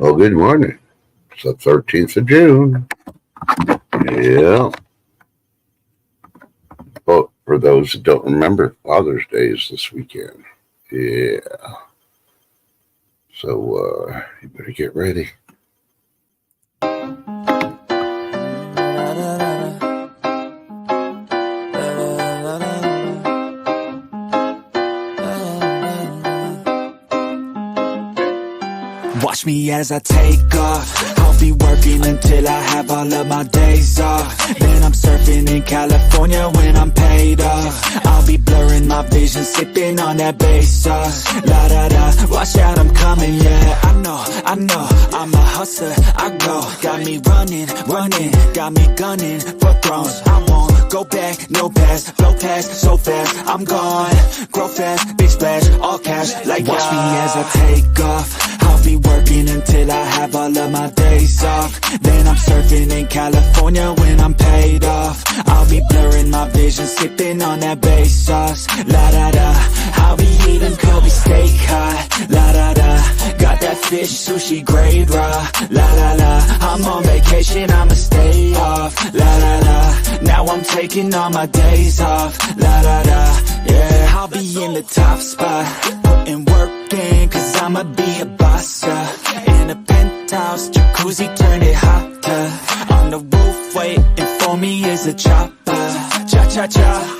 Well, good morning. It's the 13th of June. Yeah. But for those that don't remember, Father's Day is this weekend. Yeah. So you better get ready. Watch me as I take off. I'll be working until I have all of my days off. Then I'm surfing in California when I'm paid off. I'll be blurring my vision, sipping on that bass sauce. La da da, watch out, I'm coming, yeah. I know, I'm a hustler, I go. Got me running, got me gunning for thrones. I won't go back, no pass, blow past so fast. I'm gone, grow fast, big splash, all cash. Like watch me as I take off. I'll be working until I have all of my days off. Then I'm surfing in California when I'm paid off. I'll be blurring my vision, sipping on that bass sauce. La da da, I'll be eating Kobe steak hot. La da da, got that fish sushi grade raw. La la la, I'm on vacation, I'ma stay off. La la la, now I'm taking all my days off. La da da, yeah, I'll be in the top spot, putting work in, cause I'ma be a boss, in a penthouse, jacuzzi, turn it hotter. On the roof, waiting for me is a chopper. Cha-cha-cha,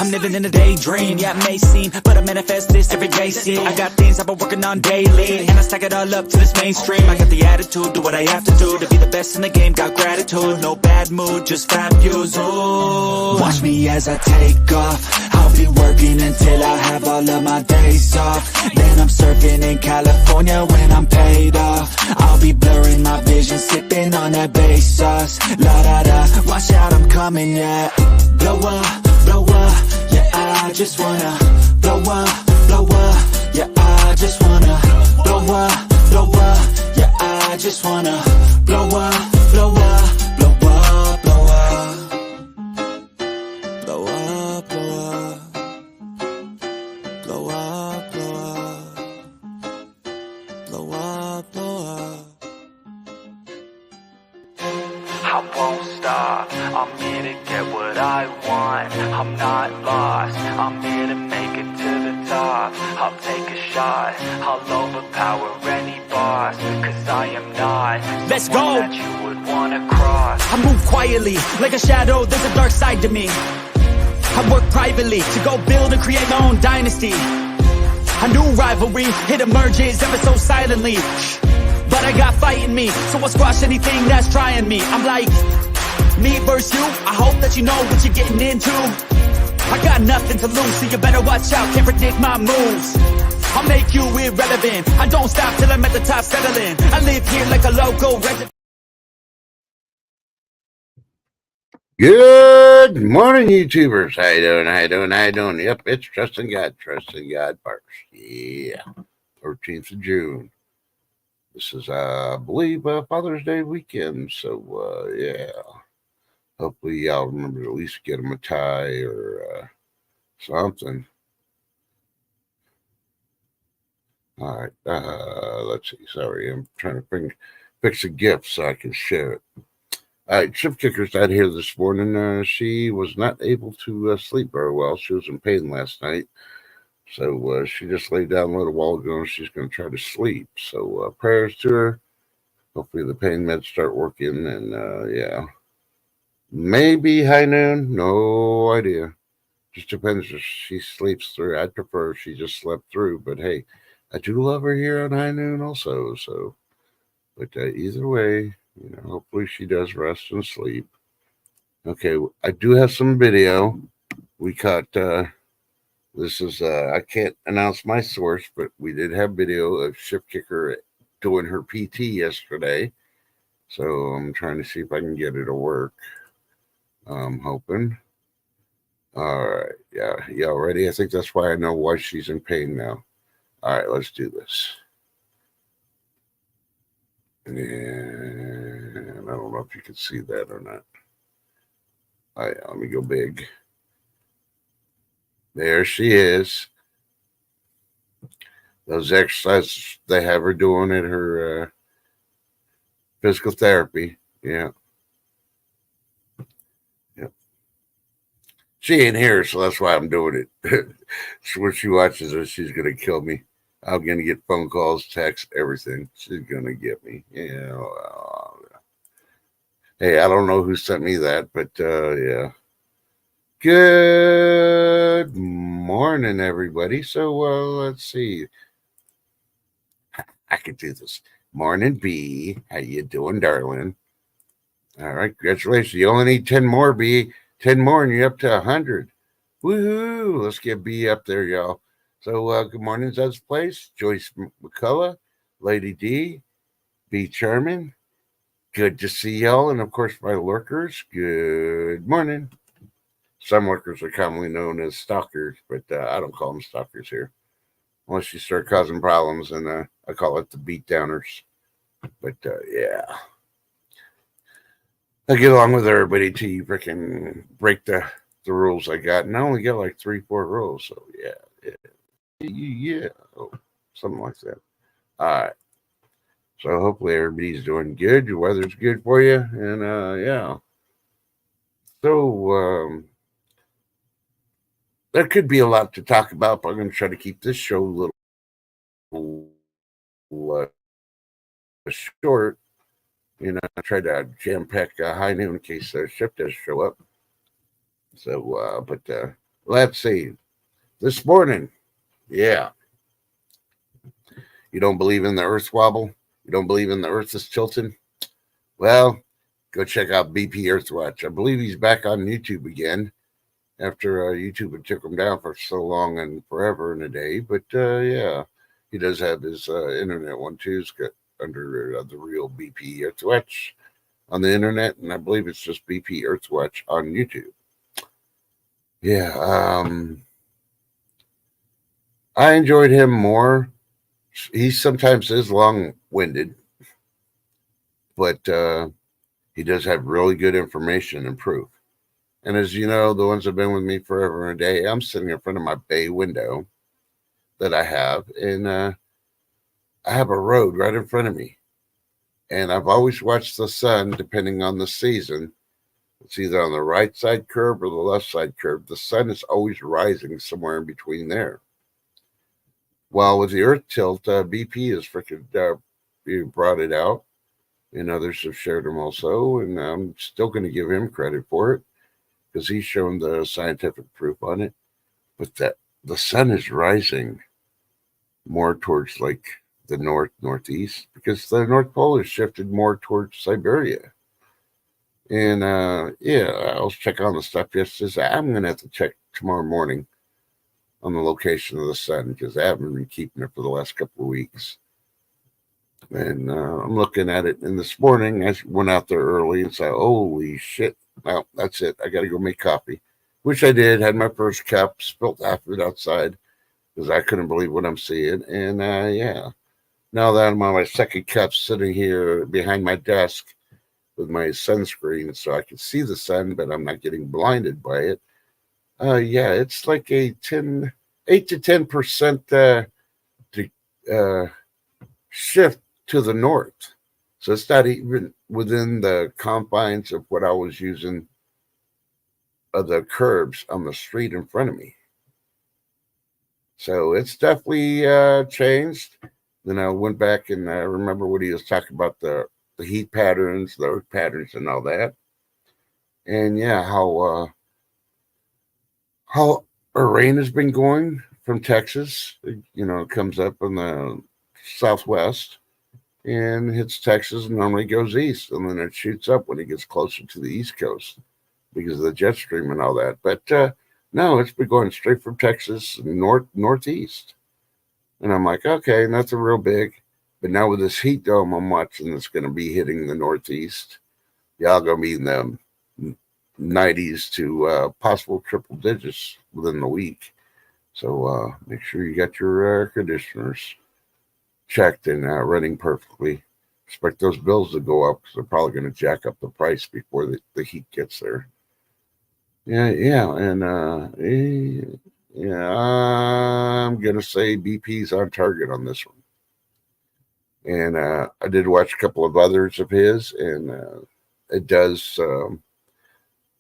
I'm living in a daydream, yeah, it may seem, but I manifest this every day, see. I got things I've been working on daily, and I stack it all up to this mainstream. I got the attitude, do what I have to do, to be the best in the game, got gratitude. No bad mood, just fat views, ooh. Watch me as I take off. I'll be working until I have all of my days off. Then I'm surfing in California when I'm paid off. I'll be blurring my vision, sipping on that bass sauce. La da da, watch out, I'm coming, yeah. Blow up, yeah, I just wanna blow up, yeah, I just wanna blow up, yeah, I just wanna blow up, blow up, blow up, blow up, blow up, blow up, blow up, blow up. I won't stop, I'm here to get what I want. I'm not lost, I'm here to make it to the top. I'll take a shot, I'll overpower any boss, cause I am not let's go that you would wanna cross. I move quietly, like a shadow, there's a dark side to me. I work privately, to go build and create my own dynasty. A new rivalry, it emerges ever so silently. But I got fight in me, so I'll squash anything that's trying me. I'm like, me versus you, I hope that you know what you're getting into. I got nothing to lose, so you better watch out, can't predict my moves. I'll make you irrelevant, I don't stop till I'm at the top settling. I live here like a local resident. Good morning, YouTubers. How you doing? Yep, it's trusting God first. Yeah, 13th of June. This is, I believe, Father's Day weekend. So, yeah. Hopefully, y'all remember to at least get them a tie or something. All right. Let's see. Sorry, I'm trying to fix a gift so I can share it. All right. Shift Kicker's out here this morning. She was not able to sleep very well. She was in pain last night. So she just laid down a little while ago and she's going to try to sleep. So prayers to her. Hopefully the pain meds start working. And yeah, maybe high noon. No idea. Just depends if she sleeps through. I'd prefer if she just slept through. But hey, I do love her here on high noon also. So, but either way, you know, hopefully she does rest and sleep. Okay, I do have some video. We caught... This is, I can't announce my source, but we did have video of Shift Kicker doing her PT yesterday. So I'm trying to see if I can get it to work. I'm hoping. All right. Yeah. Y'all ready? I think that's why I know why she's in pain now. All right. Let's do this. And I don't know if you can see that or not. All right. Let me go big. There she is. Those exercises they have her doing at her Physical therapy. Yeah. Yeah. She ain't here, so that's why I'm doing it. So when she watches this, she's gonna kill me. I'm gonna get phone calls, texts, everything. She's gonna get me. Hey, I don't know who sent me that, but yeah. Good morning, everybody. So let's see. I could do this. Morning, B. How you doing, darling? All right, congratulations. You only need 10 more, B. 10 more, and you're up to 100. Woohoo! Let's get B up there, y'all. So good morning, Zed's Place. Joyce McCullough, Lady D, B. Charmin. Good to see y'all, and of course, my lurkers. Good morning. Some lurkers are commonly known as stalkers, but I don't call them stalkers here. Unless you start causing problems, and I call it the beatdowners. But yeah, I get along with everybody till you freaking break the rules I got, and I only got like 3-4 rules. So yeah, oh, something like that. All right. So hopefully everybody's doing good. Your weather's good for you, and yeah. So there could be a lot to talk about, but I'm going to try to keep this show a little short. I try to jam pack high noon in case Ship does show up. So, but let's see. This morning, yeah. You don't believe in the Earth wobble? You don't believe in the Earth is tilting? Well, go check out BP Earthwatch. I believe he's back on YouTube again after YouTube had took him down for so long and forever and a day. But yeah, he does have his internet one too. It's got under the real BP Earthwatch on the internet, and I believe it's just BP Earthwatch on YouTube. Yeah, I enjoyed him more. He sometimes is long-winded, but he does have really good information and proof. And as you know, the ones that have been with me forever and a day, I'm sitting in front of my bay window that I have, and I have a road right in front of me. And I've always watched the sun, depending on the season. It's either on the right side curve or the left side curve. The sun is always rising somewhere in between there. While with the Earth tilt, BP is freaking brought it out, and others have shared them also. And I'm still going to give him credit for it because he's shown the scientific proof on it. But that the sun is rising more towards like the northeast because the North Pole is shifted more towards Siberia. And yeah, I was checking on the stuff yesterday. I'm going to have to check tomorrow morning on the location of the sun because I haven't been keeping it for the last couple of weeks. And I'm looking at it. And this morning I went out there early and said, holy shit. Well, that's it. I got to go make coffee, which I did. Had my first cup, spilled half of it outside because I couldn't believe what I'm seeing. And yeah, now that I'm on my second cup sitting here behind my desk with my sunscreen so I can see the sun, but I'm not getting blinded by it. Yeah, it's like a 8 to 10% shift to the north. So it's not even within the confines of what I was using of the curbs on the street in front of me. So it's definitely changed. Then I went back and I remember what he was talking about the heat patterns, the earth patterns, and all that. And yeah, how our rain has been going from Texas. It comes up in the southwest and hits Texas and normally goes east. And then it shoots up when it gets closer to the East Coast because of the jet stream and all that. But no, it's been going straight from Texas northeast. And I'm like, okay, nothing real big. But now with this heat dome I'm watching that's going to be hitting the northeast, y'all going to be in the 90s to possible triple digits within the week. So make sure you got your air conditioners checked and running perfectly. Expect those bills to go up because they're probably going to jack up the price before the heat gets there. Yeah, and yeah, I'm going to say BP's on target on this one. And I did watch a couple of others of his, and it does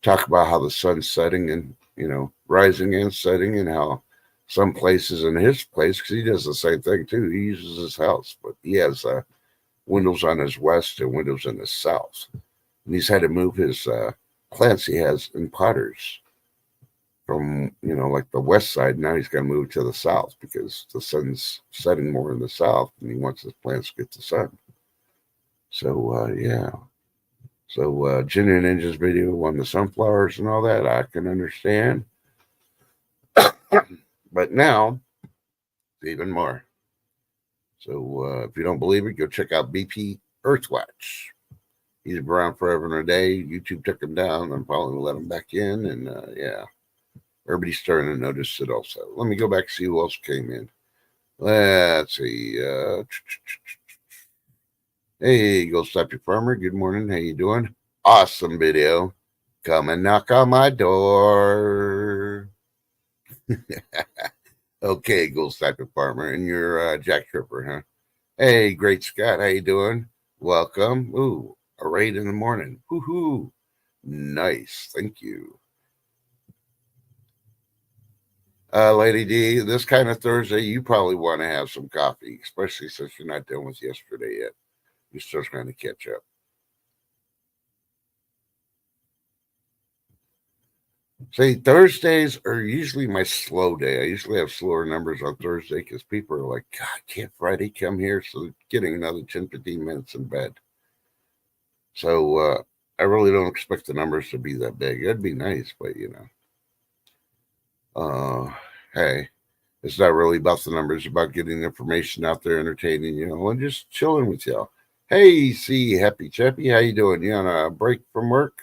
talk about how the sun's setting and, rising and setting, and how some places in his place, because he does the same thing too. He uses his house, but he has windows on his west and windows in his south. And he's had to move his plants he has in potters from, like the west side. Now he's got to move to the south because the sun's setting more in the south, and he wants his plants to get the sun. So, yeah. So, Jenny Ninja's video on the sunflowers and all that, I can understand. But now, even more. So, if you don't believe it, go check out BP Earthwatch. He's been around forever and a day. YouTube took him down. I'm probably going to let him back in. And, yeah, everybody's starting to notice it also. Let me go back and see who else came in. Let's see. Hey, Go Stop Your Farmer. Good morning. How you doing? Awesome video. Come and knock on my door. Okay, Go Stop Your Farmer. And you're Jack Tripper, huh? Hey, Great Scott. How you doing? Welcome. Ooh, a raid in the morning. Woohoo. Nice. Thank you. Lady D, this kind of Thursday, you probably want to have some coffee, especially since you're not done with yesterday yet. You're still trying to catch up. See, Thursdays are usually my slow day. I usually have slower numbers on Thursday because people are like, God, can't Friday come here? So getting another 10, 15 minutes in bed. So I really don't expect the numbers to be that big. It'd be nice, but, hey, it's not really about the numbers. It's about getting information out there, entertaining, and just chilling with y'all. Hey, see, Happy Chappy, how you doing? You on a break from work?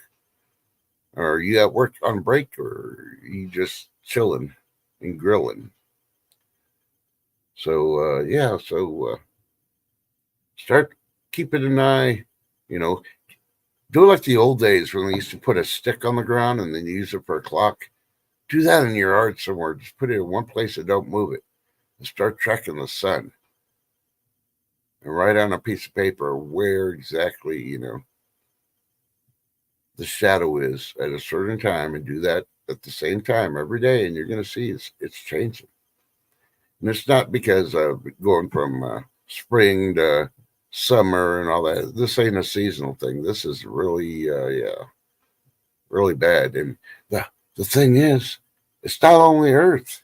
Or are you at work on break, or are you just chilling and grilling? So, yeah, so start keeping an eye, do like the old days when they used to put a stick on the ground and then use it for a clock. Do that in your yard somewhere. Just put it in one place and don't move it. And start tracking the sun. And write on a piece of paper where exactly, the shadow is at a certain time, and do that at the same time every day, and you're going to see it's changing. And it's not because of going from spring to summer and all that. This ain't a seasonal thing. This is really, really bad. And the thing is, it's not only Earth.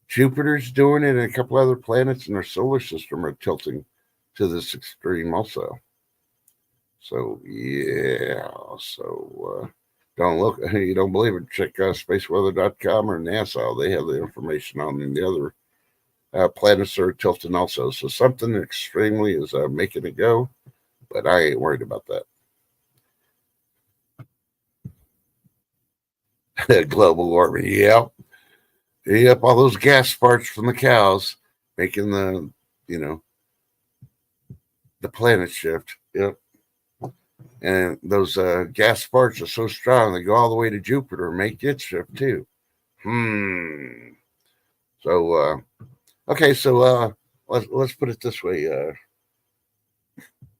Jupiter's doing it, and a couple other planets in our solar system are tilting to this extreme also. So, yeah. So, don't look. You don't believe it, check spaceweather.com or NASA. They have the information on the other planets are tilting also. So something extremely is making it go, but I ain't worried about that. Global warming. Yep. Yep. All those gas sparks from the cows making the planet shift. Yep. And those gas sparks are so strong, they go all the way to Jupiter and make it shift too. So, okay, so let's put it this way.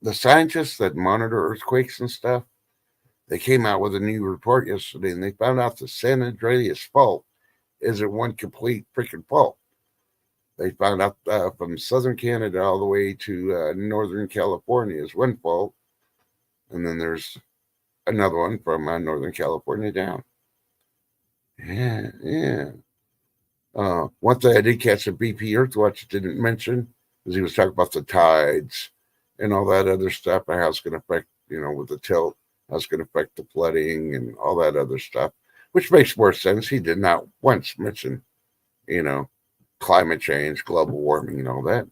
The scientists that monitor earthquakes and stuff, they came out with a new report yesterday, and they found out the San Andreas fault isn't one complete freaking fault. They found out from southern Canada all the way to northern California is one fault, and then there's another one from northern California down. Yeah. One thing I did catch a BP Earthwatch didn't mention is he was talking about the tides and all that other stuff, and how it's going to affect, with the tilt, how it's going to affect the flooding and all that other stuff, which makes more sense. He did not once mention, climate change, global warming, and all that.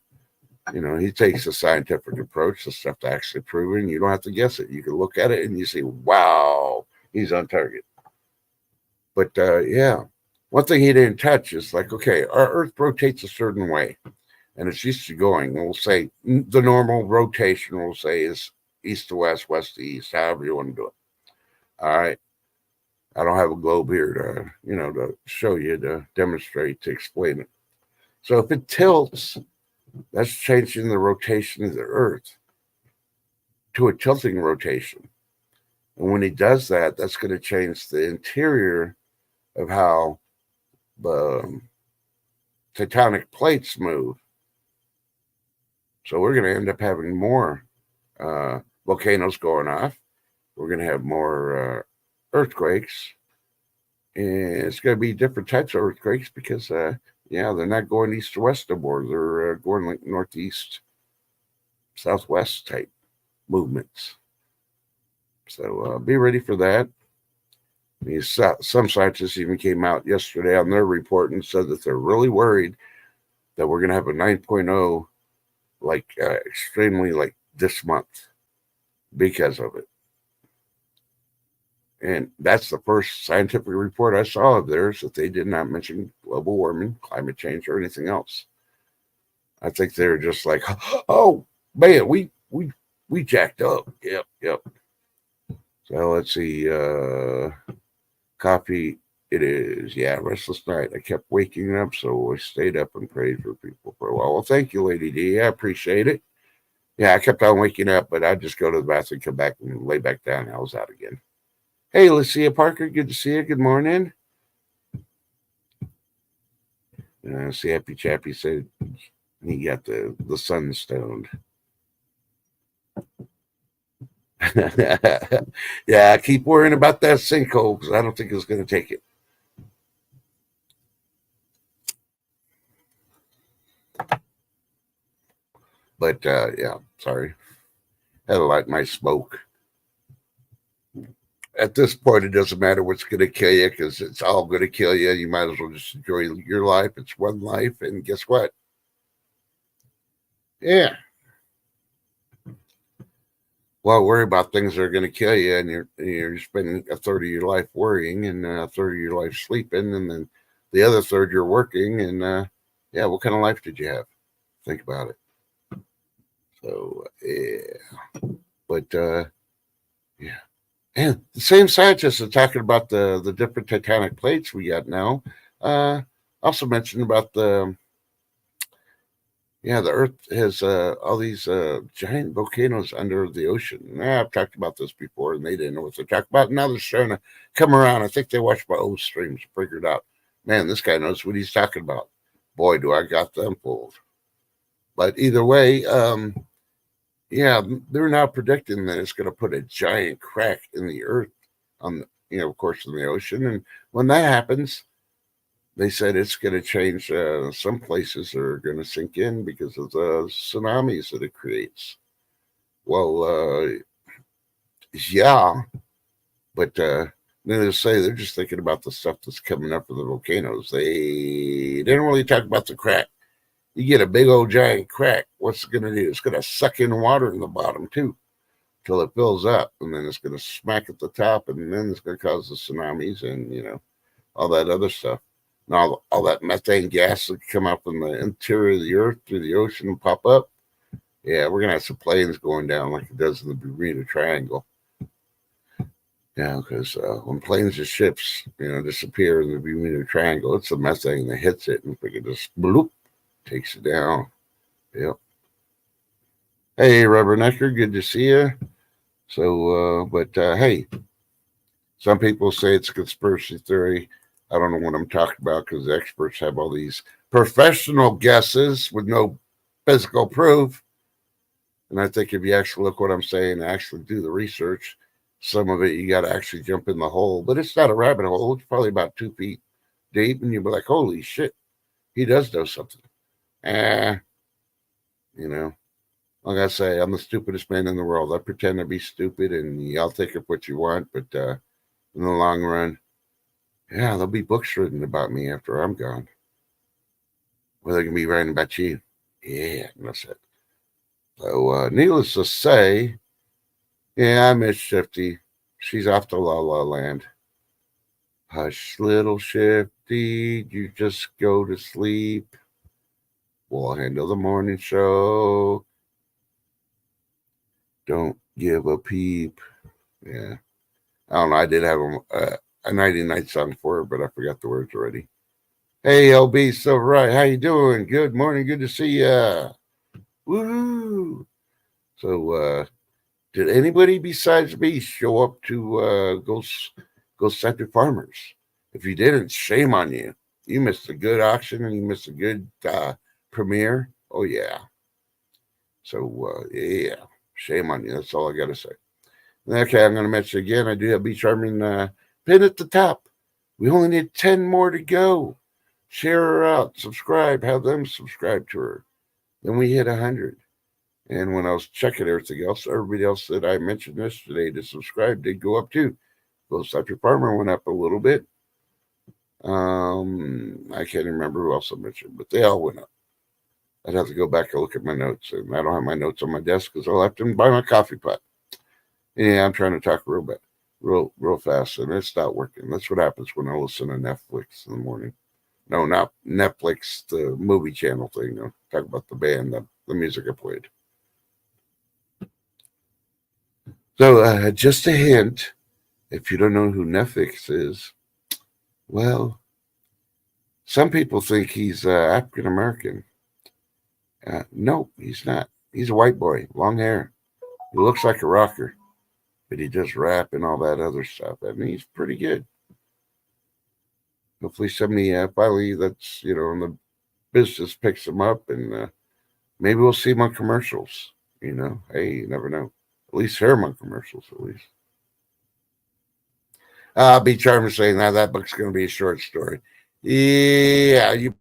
He takes a scientific approach to stuff that's actually proven. You don't have to guess it. You can look at it and you see, wow, he's on target. But yeah, one thing he didn't touch is like, okay, our Earth rotates a certain way, and it's used to going. We'll say the normal rotation, we'll say, is east to west, west to east, however you want to do it. All right. I don't have a globe here to, to show you, to demonstrate, to explain it. So if it tilts That's changing the rotation of the Earth to a tilting rotation. And when he does that, that's going to change the interior of how the tectonic plates move. So we're going to end up having more volcanoes going off. We're going to have more earthquakes. And it's going to be different types of earthquakes because, they're not going east to west anymore. They're going like northeast, southwest type movements. So be ready for that. Some scientists even came out yesterday on their report and said that they're really worried that we're going to have a 9.0 extremely like this month because of it. And that's the first scientific report I saw of theirs that they did not mention global warming, climate change, or anything else. I think they're just like, oh man, we jacked up. Yep. So let's see. Coffee. It is. Yeah, restless night. I kept waking up, so I stayed up and prayed for people for a while. Well, thank you, Lady D. I appreciate it. Yeah, I kept on waking up, but I'd just go to the bathroom, come back, and lay back down. I was out again. Hey, Lucia Parker, good to see you. Good morning. See, Happy Chappy said he got the sun stoned. Yeah, I keep worrying about that sinkhole because I don't think it's going to take it. But sorry. Had to light my smoke. At this point, it doesn't matter what's going to kill you because it's all going to kill you. You might as well just enjoy your life. It's one life. And guess what? Yeah. Well, worry about things that are going to kill you, and you're spending a third of your life worrying, and a third of your life sleeping, and then the other third you're working. And what kind of life did you have? Think about it. So but and the same scientists are talking about the different tectonic plates we got now. Also mentioned about the Earth has all these giant volcanoes under the ocean. I've talked about this before, and they didn't know what they're talking about. Now they're starting to come around. I think they watched my old streams, figured out, man, this guy knows what he's talking about. Boy, do I got them fooled. But either way, they're now predicting that it's going to put a giant crack in the Earth on, of course, in the ocean. And when that happens, they said it's going to change. Some places are going to sink in because of the tsunamis that it creates. Well, but they say they're just thinking about the stuff that's coming up with the volcanoes. They didn't really talk about the crack. You get a big old giant crack. What's it going to do? It's going to suck in water in the bottom too, till it fills up, and then it's going to smack at the top, and then it's going to cause the tsunamis and all that other stuff. And all that methane gas that come up in the interior of the Earth through the ocean and pop up. Yeah, we're going to have some planes going down like it does in the Bermuda Triangle. Yeah, because when planes or ships, disappear in the Bermuda Triangle, it's the methane that hits it, and if we could just bloop, takes it down. Yep. Hey, Rubbernecker, good to see you. So, hey, some people say it's a conspiracy theory. I don't know what I'm talking about because the experts have all these professional guesses with no physical proof. And I think if you actually look what I'm saying, actually do the research, some of it you got to actually jump in the hole. But it's not a rabbit hole. It's probably about 2 feet deep. And you'll be like, holy shit, he does know something. Like I say, I'm the stupidest man in the world. I pretend to be stupid, and y'all think of what you want, but in the long run, there'll be books written about me after I'm gone. Well, they can be writing about you. Yeah, that's it. So, needless to say, I miss Shifty. She's off to La La Land. Hush, little Shifty, you just go to sleep. We'll handle the morning show. Don't give a peep. Yeah. I don't know. I did have a nighty-night song for her, but I forgot the words already. Hey, LB Silver Right. How you doing? Good morning. Good to see ya. Woo! So, did anybody besides me show up to go Century Farmers? If you didn't, shame on you. You missed a good auction and you missed a good premiere. Oh yeah. So yeah, shame on you. That's all I gotta say. Okay, I'm gonna mention again. I do have Beach Charming pin at the top. We only need 10 more to go. Share her out, subscribe, have them subscribe to her. Then we hit 100. And when I was checking everything else, everybody else that I mentioned yesterday to subscribe did go up too. Ghost Dr. Farmer went up a little bit. I can't remember who else I mentioned, but they all went up. I'd have to go back and look at my notes, and I don't have my notes on my desk because I left them by my coffee pot. Yeah, I'm trying to talk real fast, and it's not working. That's what happens when I listen to Netflix in the morning. No, not Netflix, the movie channel thing. No, talk about the band, the music I played. So, just a hint, if you don't know who Netflix is, well, some people think he's African American. No, he's not. He's a white boy, long hair. He looks like a rocker, but he does rap and all that other stuff. I mean, he's pretty good. Hopefully, somebody finally that's in the business picks him up, and maybe we'll see him on commercials. Hey, you never know. At least hear him on commercials, at least. I'll be charmed saying that book's going to be a short story. Yeah, you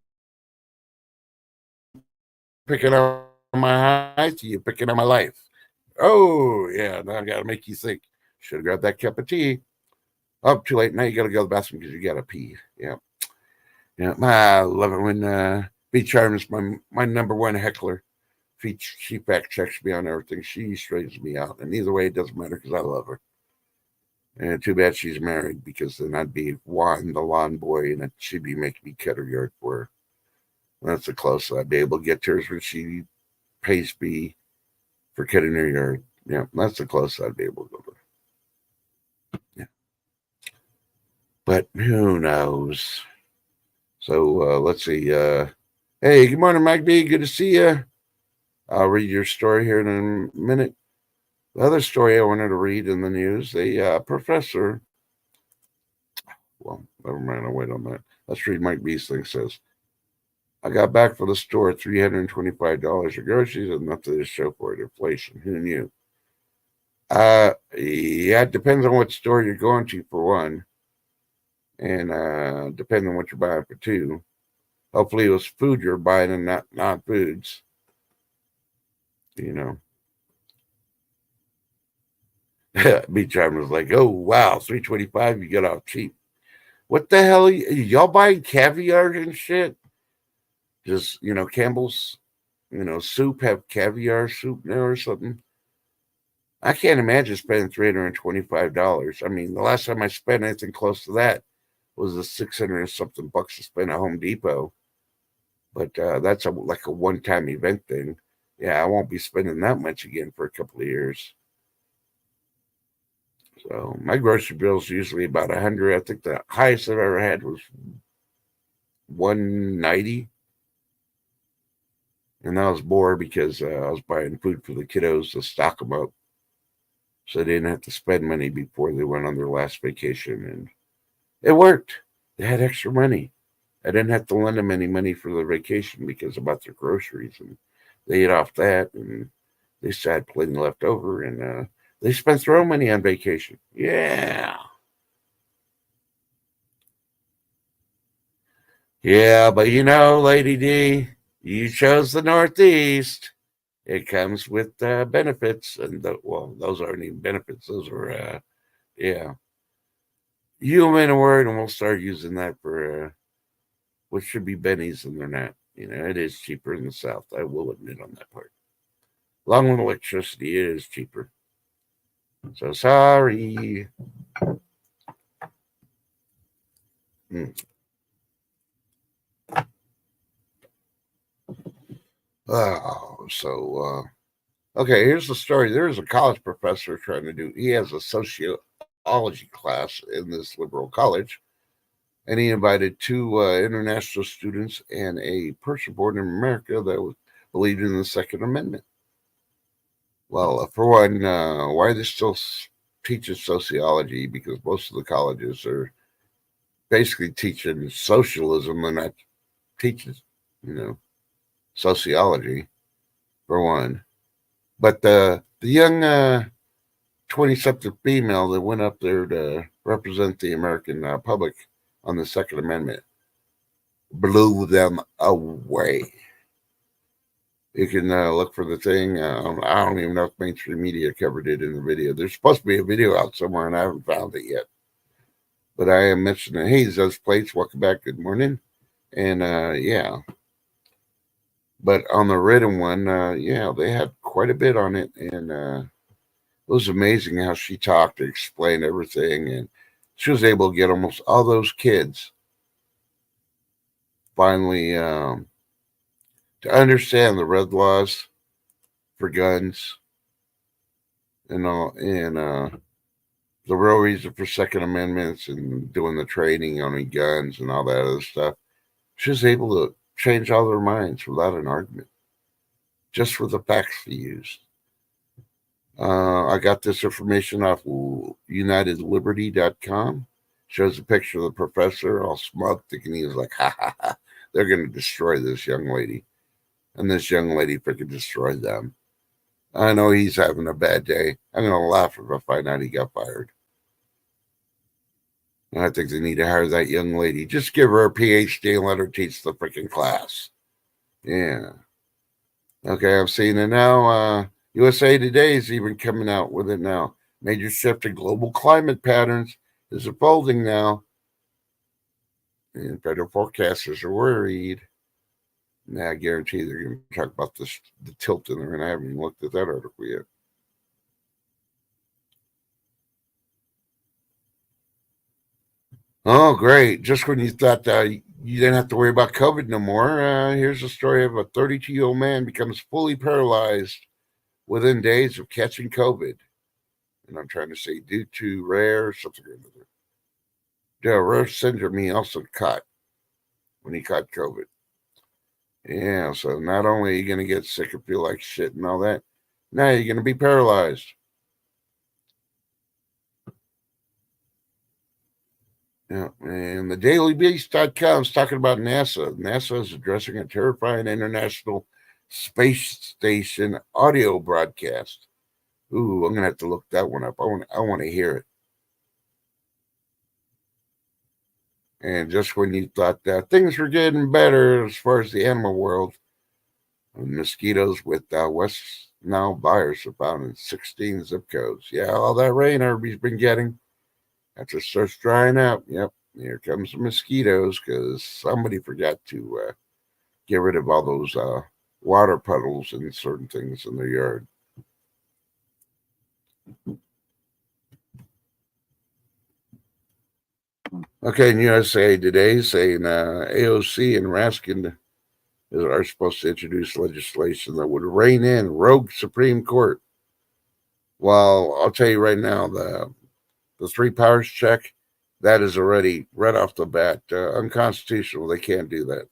picking on my height, you picking on my life. Oh, yeah, now I got to make you think. Should have grabbed that cup of tea. Oh, too late. Now you got to go to the bathroom because you got to pee. Yeah. Yeah, I love it when B Charm is my number one heckler. She fact checks me on everything. She straightens me out. And either way, it doesn't matter because I love her. And too bad she's married because then I'd be Juan, the lawn boy, and she'd be making me cut her yard for her. That's the closest I'd be able to get to her when she pays me for cutting her yard. Yeah, that's the closest I'd be able to go to her. Yeah. But who knows? So let's see. Hey, good morning, Mike B. Good to see you. I'll read your story here in a minute. The other story I wanted to read in the news, a professor. Well, never mind. I'll wait on that. Let's read Mike B's thing. Says, I got back from the store $325 of groceries, enough to show for it. Inflation. Who knew? Yeah, it depends on what store you're going to, for one. And depending on what you're buying for two. Hopefully it was food you're buying and not non-foods. Beach Arm was like, oh, wow, $325, you get off cheap. What the hell? Y'all buying caviar and shit? Just, Campbell's, soup have caviar soup now or something? I can't imagine spending $325. I mean, the last time I spent anything close to that was the 600 and something bucks to spend at Home Depot. But that's like a one-time event thing. Yeah, I won't be spending that much again for a couple of years. So my grocery bill is usually about 100. I think the highest I've ever had was 190. And that was more because I was buying food for the kiddos to stock them up. So they didn't have to spend money before they went on their last vacation. And it worked. They had extra money. I didn't have to lend them any money for their vacation because I bought their groceries. And they ate off that. And they still had plenty left over. And they spent their own money on vacation. Yeah. Yeah, but Lady D, you chose the Northeast. It comes with benefits. And, those aren't even benefits. Those are, yeah. Human a word, and we'll start using that for what should be bennies, and they're not. It is cheaper in the South. I will admit on that part. Along with electricity, it is cheaper. So sorry. Okay, here's the story. There's a college professor he has a sociology class in this liberal college, and he invited two international students and a person born in America that believed in the Second Amendment. Well, for one, why they still teaching sociology? Because most of the colleges are basically teaching socialism and not teaching, sociology, for one. But the young 20-something female that went up there to represent the American public on the Second Amendment blew them away. You can look for the thing. I don't even know if mainstream media covered it in the video. There's supposed to be a video out somewhere, and I haven't found it yet. But I am mentioning, hey, those plates, welcome back, good morning. And yeah. But on the written one, they had quite a bit on it. And it was amazing how she talked to explain everything. And she was able to get almost all those kids finally to understand the red laws for guns and all, and the real reason for Second Amendments and doing the training on guns and all that other stuff. She was able to change all their minds without an argument, just with the facts they used. I got this information off UnitedLiberty.com. Shows a picture of the professor all smug, thinking he was like, ha ha ha, they're going to destroy this young lady. And this young lady freaking destroyed them. I know he's having a bad day. I'm going to laugh if I find out he got fired. And I think they need to hire that young lady. Just give her a PhD and let her teach the freaking class. Yeah. Okay, I'm seeing it now. USA Today is even coming out with it now. Major shift in global climate patterns is unfolding now. And federal forecasters are worried. Now, I guarantee they're going to talk about this, the tilt, and they're going to haven't even looked at that article yet. Oh, great. Just when you thought you didn't have to worry about COVID no more, here's a story of a 32-year-old man becomes fully paralyzed within days of catching COVID. And I'm trying to say due to rare something or another. Yeah, rare syndrome he also caught when he caught COVID. Yeah, so not only are you going to get sick and feel like shit and all that, now you're going to be paralyzed. Yeah, and the dailybeast.com is talking about NASA. NASA is addressing a terrifying International Space Station audio broadcast. Ooh, I'm going to have to look that one up. I want to hear it. And just when you thought that things were getting better as far as the animal world, mosquitoes with West Nile virus are found in 16 zip codes. Yeah, all that rain everybody's been getting, after it starts drying up, yep, here comes the mosquitoes because somebody forgot to get rid of all those water puddles and certain things in their yard. Okay, in USA Today saying AOC and Raskin are supposed to introduce legislation that would rein in rogue Supreme Court. Well, I'll tell you right now, the three powers check, that is already right off the bat unconstitutional. They can't do that.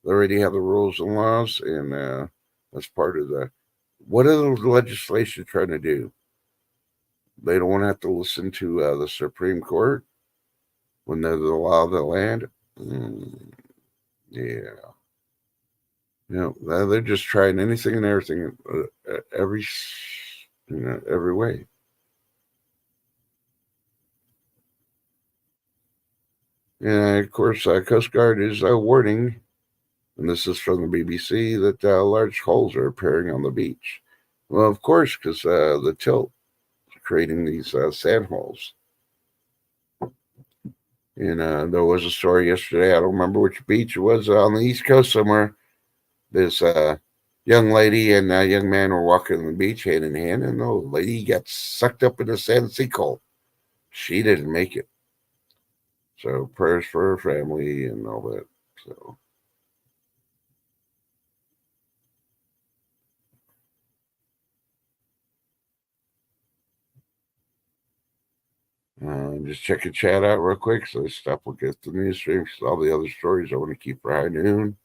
They already have the rules and laws, and that's part of the. What are the legislation trying to do? They don't want to have to listen to the Supreme Court when they're the law of the land. Yeah. They're just trying anything and everything, every way. And of course, Coast Guard is warning, and this is from the BBC, that large holes are appearing on the beach. Well, of course, because the tilt is creating these sand holes. And there was a story yesterday, I don't remember which beach it was, on the East Coast somewhere. This young lady and young man were walking on the beach hand in hand, and the lady got sucked up in a sand sinkhole. She didn't make it. So prayers for her family and all that. So just check the chat out real quick. So let's stop looking at the news stream because all the other stories I want to keep for high noon.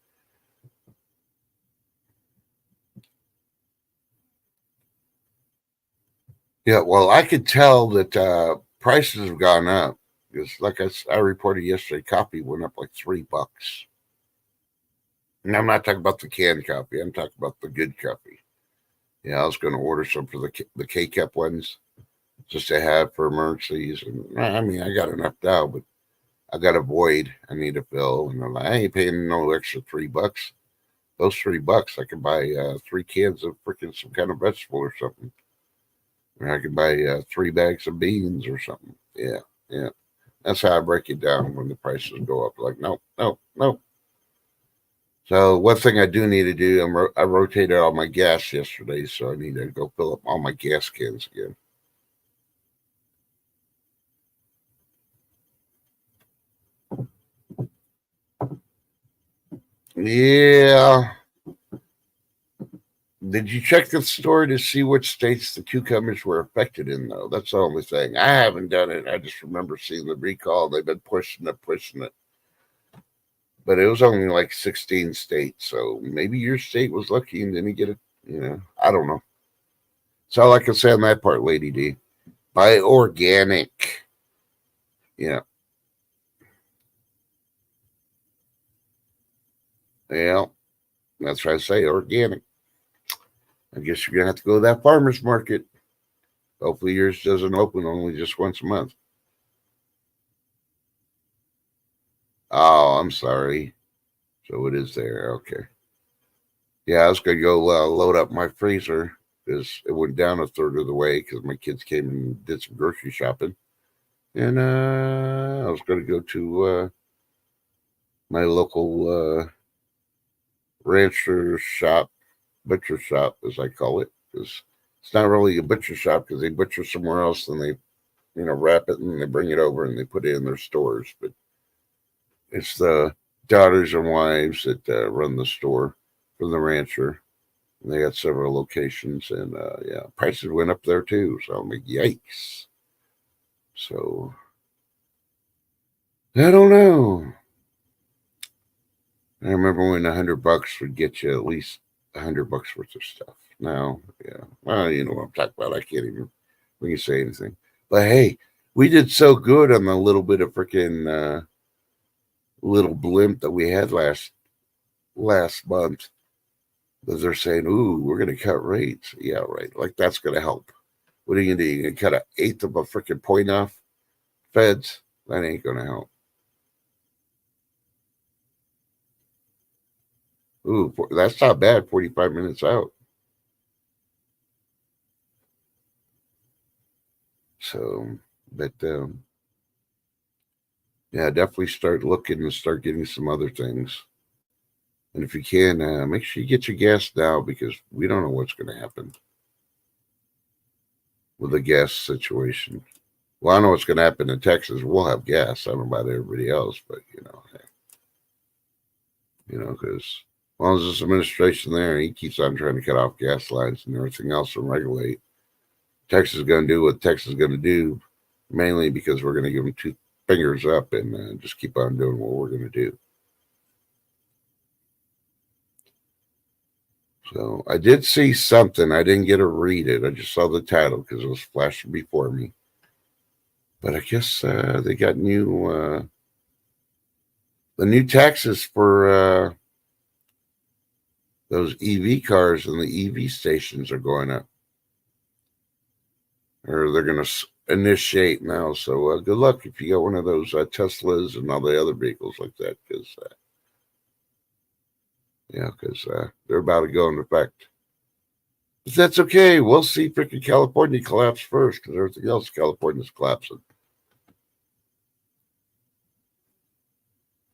Yeah, well, I could tell that prices have gone up because, like I reported yesterday, coffee went up like $3. And I'm not talking about the canned coffee. I'm talking about the good coffee. Yeah, I was going to order some for the K cup ones just to have for emergencies. And I mean, I got enough now, but I got a void I need to fill, and I'm like, I ain't paying no extra $3. Those $3, I can buy 3 cans of freaking some kind of vegetable or something. Or I can buy 3 bags of beans or something. Yeah, yeah. That's how I break it down when the prices go up. Like, no, no, no. So one thing I do need to do, I rotated all my gas yesterday, so I need to go fill up all my gas cans again. Yeah. Did you check the store to see which states the cucumbers were affected in, though? That's the only thing. I haven't done it. I just remember seeing the recall. They've been pushing it, pushing it. But it was only like 16 states. So maybe your state was lucky and didn't get it. I don't know. That's all I can say on that part, Lady D. Buy organic. Yeah. Yeah. That's what I say, organic. I guess you're going to have to go to that farmer's market. Hopefully yours doesn't open only just once a month. Oh, I'm sorry. So it is there. Okay. Yeah, I was going to go load up my freezer because it went down a third of the way because my kids came and did some grocery shopping. And I was going to go to my local rancher shop, butcher shop, as I call it, because it's not really a butcher shop because they butcher somewhere else and they, wrap it and they bring it over and they put it in their stores. But it's the daughters and wives that run the store for the rancher. And they got several locations, and yeah, prices went up there too. So I'm like, yikes. So I don't know. I remember when $100 would get you at least $100 worth of stuff. Now, yeah, well, you know what I'm talking about. I can't even we can say anything. But hey, we did so good on the little bit of freaking little blimp that we had last month that they're saying, "Ooh, we're going to cut rates." Yeah, right. Like that's going to help. What are you going to do? You going to cut an eighth of a freaking point off, feds? That ain't going to help. Ooh, that's not bad. 45 minutes out. So, but yeah, definitely start looking and start getting some other things. And if you can, make sure you get your gas now because we don't know what's going to happen with the gas situation. Well, I know what's going to happen in Texas. We'll have gas. I don't know about everybody else, but because as long as this administration there, he keeps on trying to cut off gas lines and everything else and regulate. Texas is going to do what Texas is going to do, mainly because we're going to give them 2 fingers up and just keep on doing what we're going to do. So I did see something. I didn't get to read it. I just saw the title because it was flashing before me. But I guess they got the new taxes for those EV cars and the EV stations are going up. Or they're going to initiate now. So good luck if you got one of those Teslas and all the other vehicles like that, because they're about to go into effect. But that's okay. We'll see freaking California collapse first because everything else, California's collapsing.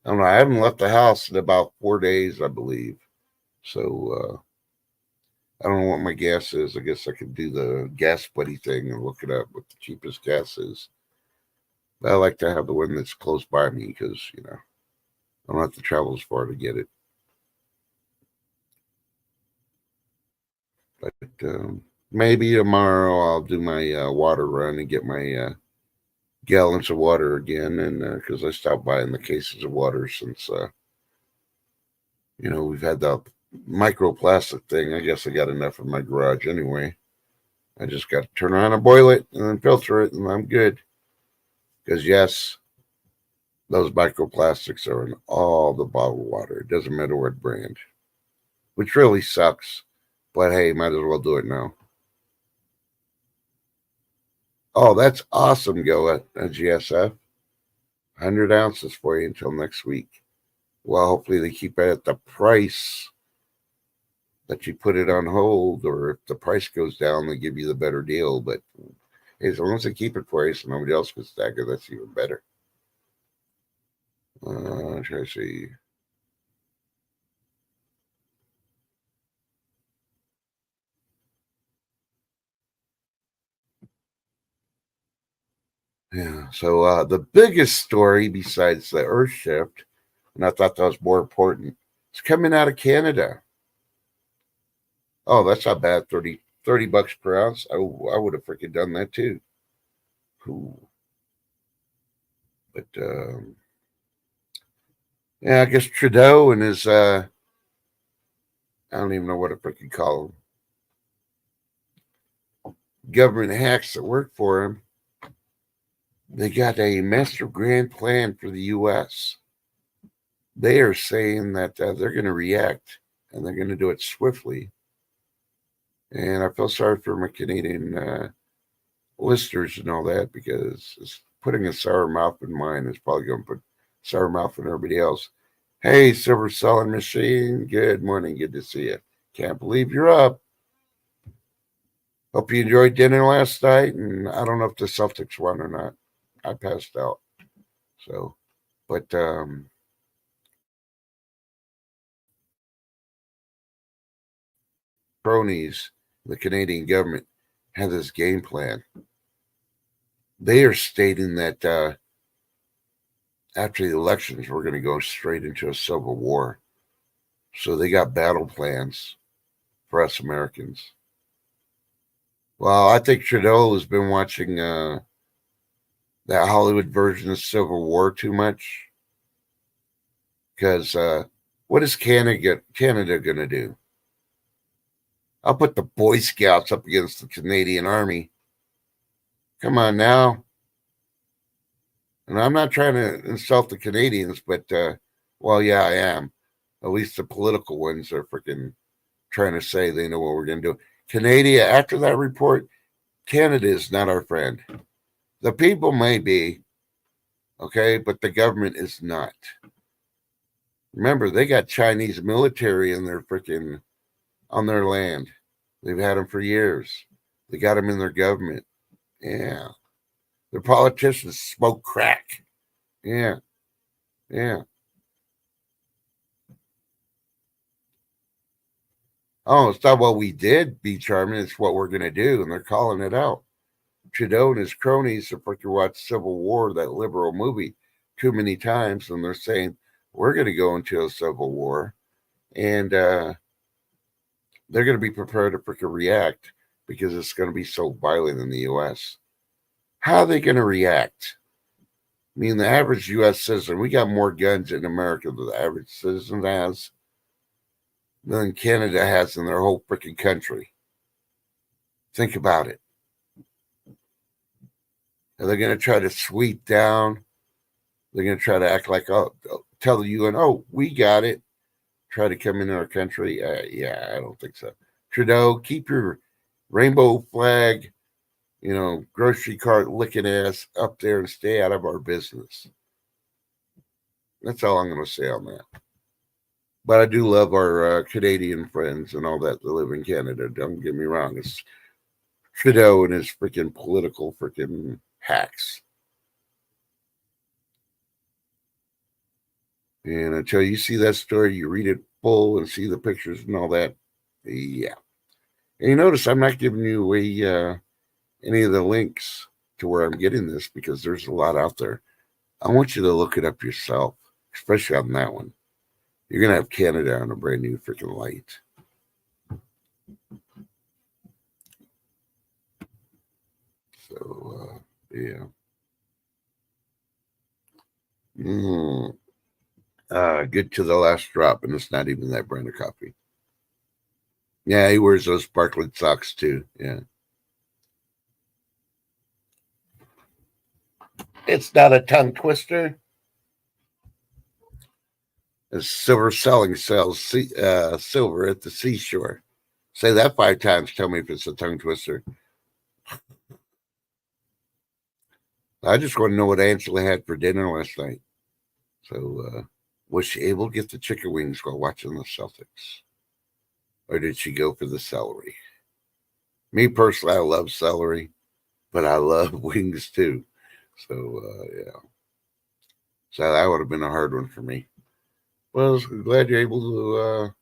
I don't know. I haven't left the house in about 4 days, I believe. So I don't know what my gas is. I guess I could do the gas buddy thing and look it up what the cheapest gas is. But I like to have the one that's close by me because, I don't have to travel as far to get it. But maybe tomorrow I'll do my water run and get my gallons of water again. And because I stopped buying the cases of water since, we've had the microplastic thing. I guess I got enough in my garage anyway. I just got to turn on and boil it and then filter it, and I'm good. Because, yes, those microplastics are in all the bottled water. It doesn't matter what brand, which really sucks. But hey, might as well do it now. Oh, that's awesome, Go at GSF. 100 ounces for you until next week. Well, hopefully they keep it at the price that you put it on hold, or if the price goes down, they give you the better deal. But as long as they keep it for you so nobody else can stack it, that's even better. Try to see. Yeah. So the biggest story besides the Earth shift, and I thought that was more important, it's coming out of Canada. Oh, that's not bad. 30 bucks per ounce. I would have freaking done that too. Cool. But yeah, I guess Trudeau and his I don't even know what to freaking call them, government hacks that work for him. They got a master grand plan for the U.S. They are saying that they're going to react and they're going to do it swiftly. And I feel sorry for my Canadian listeners and all that, because it's putting a sour mouth in mine is probably going to put sour mouth in everybody else. Hey, Silver Selling Machine. Good morning. Good to see you. Can't believe you're up. Hope you enjoyed dinner last night. And I don't know if the Celtics won or not. I passed out. So, but cronies, the Canadian government, have this game plan. They are stating that after the elections, we're going to go straight into a civil war. So they got battle plans for us Americans. Well, I think Trudeau has been watching that Hollywood version of Civil War too much. Because what is Canada going to do? I'll put the Boy Scouts up against the Canadian Army. Come on now. And I'm not trying to insult the Canadians, but, well, yeah, I am. At least the political ones are freaking trying to say they know what we're going to do. Canada, after that report, Canada is not our friend. The people may be, okay, but the government is not. Remember, they got Chinese military in their freaking, on their land. They've had them for years. They got them in their government. Yeah. Their politicians smoke crack. Yeah. Yeah. Oh, it's not what we did, B. Charmin. It's what we're going to do. And they're calling it out. Trudeau and his cronies have freaking watched Civil War, that liberal movie, too many times. And they're saying, we're going to go into a civil war. And they're going to be prepared to freaking react because it's going to be so violent in the U.S. How are they going to react? I mean, the average U.S. citizen, we got more guns in America than the average citizen has than Canada has in their whole freaking country. Think about it. Are they going to try to sweep down? They're going to try to act like, oh, tell the UN, oh, we got it. Try to come into our country? Yeah, I don't think so. Trudeau, keep your rainbow flag, grocery cart licking ass up there and stay out of our business. That's all I'm going to say on that. But I do love our Canadian friends and all that live in Canada. Don't get me wrong. It's Trudeau and his freaking political freaking hacks. And until you see that story, you read it full and see the pictures and all that. Yeah. And you notice I'm not giving you away any of the links to where I'm getting this, because there's a lot out there. I want you to look it up yourself, especially on that one. You're going to have Canada on a brand new freaking light. So, yeah. Good to the last drop, and it's not even that brand of coffee. Yeah, he wears those sparkling socks too. Yeah. It's not a tongue twister. It's silver selling sells silver at the seashore. Say that 5 times. Tell me if it's a tongue twister. I just want to know what Angela had for dinner last night. So, was she able to get the chicken wings while watching the Celtics? Or did she go for the celery? Me personally, I love celery, but I love wings too. So, yeah. So that would have been a hard one for me. Well, I'm glad you're able to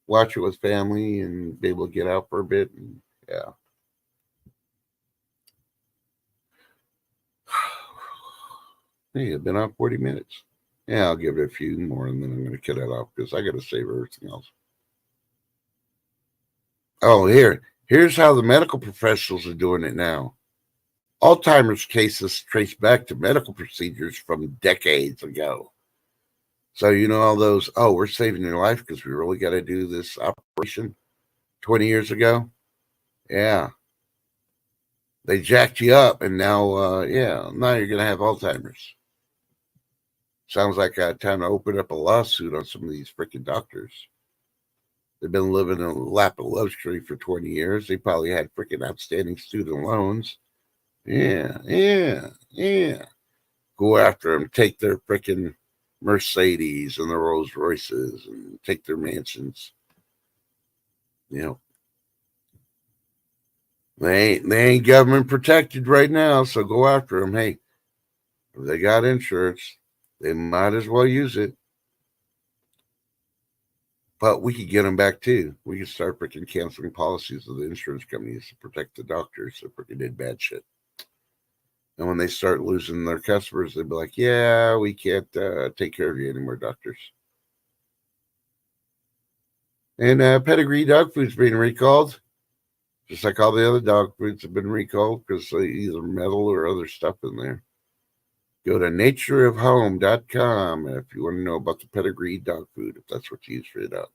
watch it with family and be able to get out for a bit. And, yeah. Hey, it's been on 40 minutes. Yeah, I'll give it a few more and then I'm going to cut it off because I got to save everything else. Oh, here's how the medical professionals are doing it now. Alzheimer's cases trace back to medical procedures from decades ago. So, all those, oh, we're saving your life because we really got to do this operation 20 years ago. Yeah. They jacked you up and now, now you're going to have Alzheimer's. Sounds like time to open up a lawsuit on some of these freaking doctors. They've been living in a lap of luxury for 20 years. They probably had freaking outstanding student loans. Yeah. Go after them, take their freaking Mercedes and the Rolls Royces and take their mansions. They ain't government protected right now, so go after them. Hey, if they got insurance, they might as well use it. But we could get them back too. We could start freaking canceling policies of the insurance companies to protect the doctors that freaking did bad shit. And when they start losing their customers, they'll be like, yeah, we can't take care of you anymore, doctors. And pedigree dog food's being recalled. Just like all the other dog foods have been recalled because they either metal or other stuff in there. Go to natureofhome.com if you want to know about the pedigree dog food, if that's what you use for it out.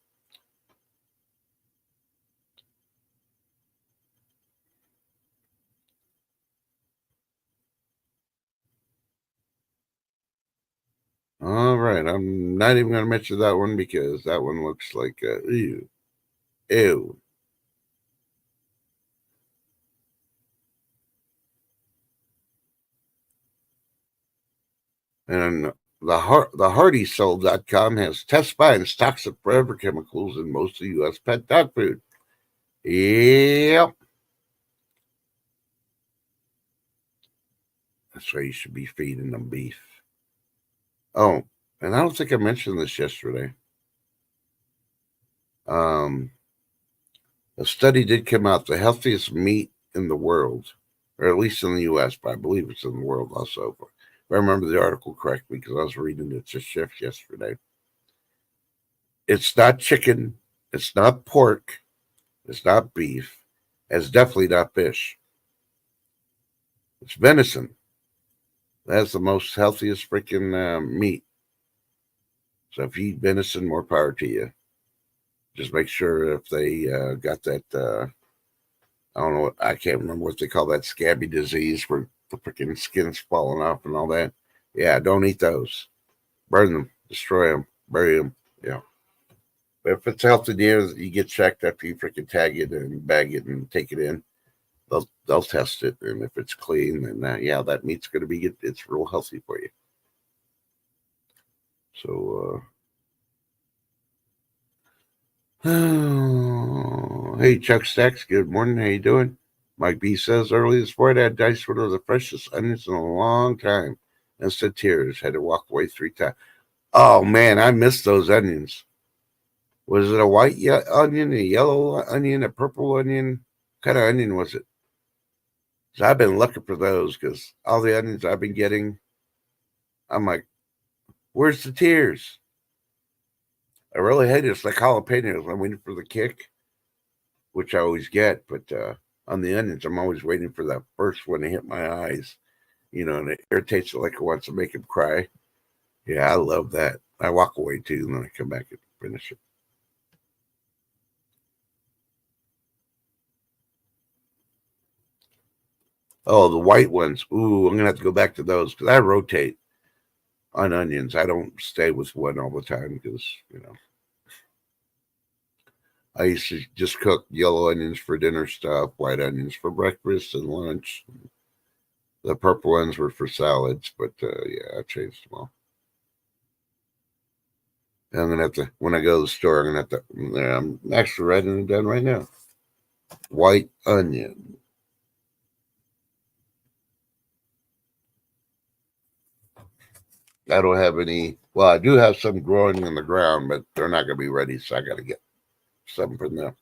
All right, I'm not even going to mention that one because that one looks like ew. Ew. And the HardySoul.com has test finds toxic forever chemicals in most of U.S. pet dog food. Yep. That's why you should be feeding them beef. Oh, and I don't think I mentioned this yesterday. A study did come out, the healthiest meat in the world, or at least in the U.S., but I believe it's in the world also. If I remember the article correctly, because I was reading it to Shift yesterday. It's not chicken. It's not pork. It's not beef. It's definitely not fish. It's venison. That's the most healthiest freaking meat. So if you eat venison, more power to you. Just make sure if they got that, I don't know, I can't remember what they call that scabby disease where the freaking skin's falling off and all that. Yeah, don't eat those. Burn them, destroy them, bury them. Yeah. But if it's healthy deer, you get checked after you freaking tag it and bag it and take it in. They'll test it, and if it's clean, then that meat's going to be it's real healthy for you. So, hey, Chuck Stacks, good morning. How you doing? Mike B says early this morning I had diced one of the freshest onions in a long time. And said tears. Had to walk away 3 times. Oh man, I missed those onions. Was it a white onion, a yellow onion, a purple onion? What kind of onion was it? So I've been looking for those because all the onions I've been getting, I'm like, where's the tears? I really hate it. It's like jalapenos. I'm waiting for the kick, which I always get. But on the onions, I'm always waiting for that first one to hit my eyes. And it irritates it like it wants to make him cry. Yeah, I love that. I walk away too, and then I come back and finish it. Oh, the white ones. Ooh, I'm gonna have to go back to those because I rotate on onions. I don't stay with one all the time because I used to just cook yellow onions for dinner stuff, white onions for breakfast and lunch. The purple ones were for salads, but yeah, I changed them all. And I'm gonna have to when I go to the store. I'm gonna have to. I'm actually writing it down right now. White onion. I don't have any. Well, I do have some growing in the ground, but they're not gonna be ready, so I got to get some from the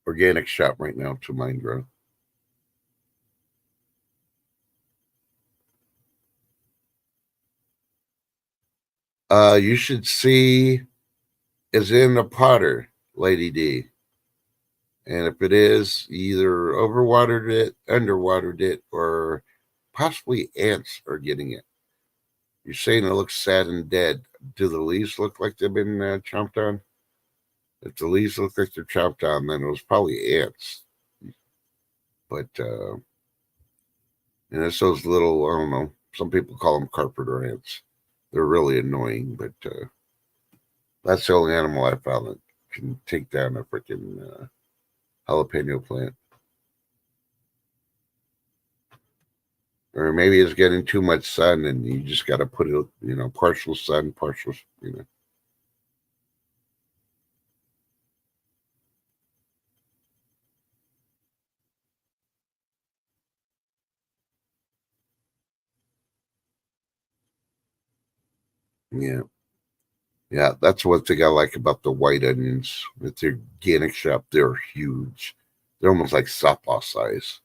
organic shop right now to mine grow. You should see is in a potter, Lady D. And if it is, either overwatered it, underwatered it, or possibly ants are getting it. You're saying it looks sad and dead. Do the leaves look like they've been chomped on? If the leaves look like they're chopped on, then it was probably ants. But and it's those little, I don't know. Some people call them carpenter ants. They're really annoying, but that's the only animal I found that can take down a freaking jalapeno plant. Or maybe it's getting too much sun, and you just got to put it, partial sun, partial. Yeah. Yeah, that's one thing I like about the white onions. At the organic shop, they're huge. They're almost like softball size.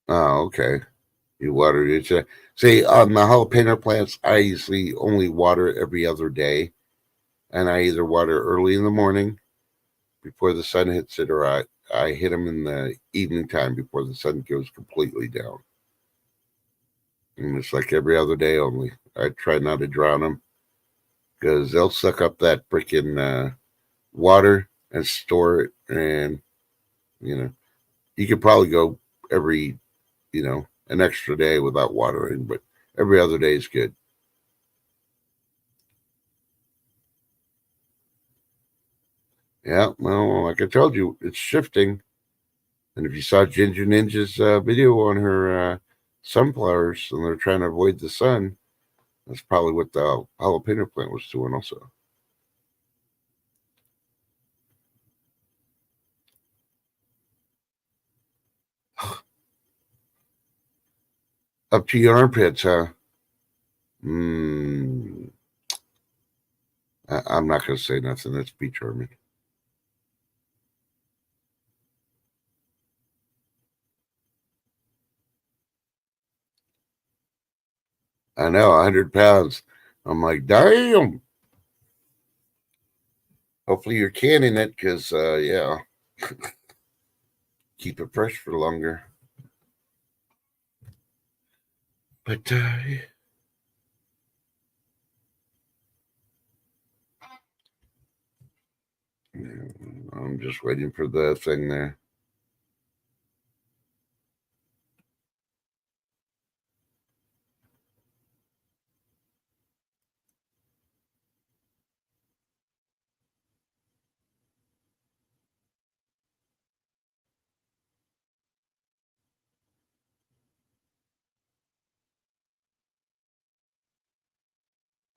Oh, okay. You water it. See, on the jalapeno plants, I usually only water it every other day. And I either water early in the morning before the sun hits it, or I hit them in the evening time before the sun goes completely down. And it's like every other day only. I try not to drown them because they'll suck up that freaking water and store it. And, you know, you could probably go every, an extra day without watering, but every other day is good. Yeah, well, like I told you, it's shifting. And if you saw Ginger Ninja's video on her sunflowers and they're trying to avoid the sun, that's probably what the jalapeno plant was doing also. Up to your armpits, huh? Mm, I'm not going to say nothing. That's be charming. I know, 100 pounds. I'm like, damn. Hopefully you're canning it because, yeah, keep it fresh for longer. But I'm just waiting for the thing there.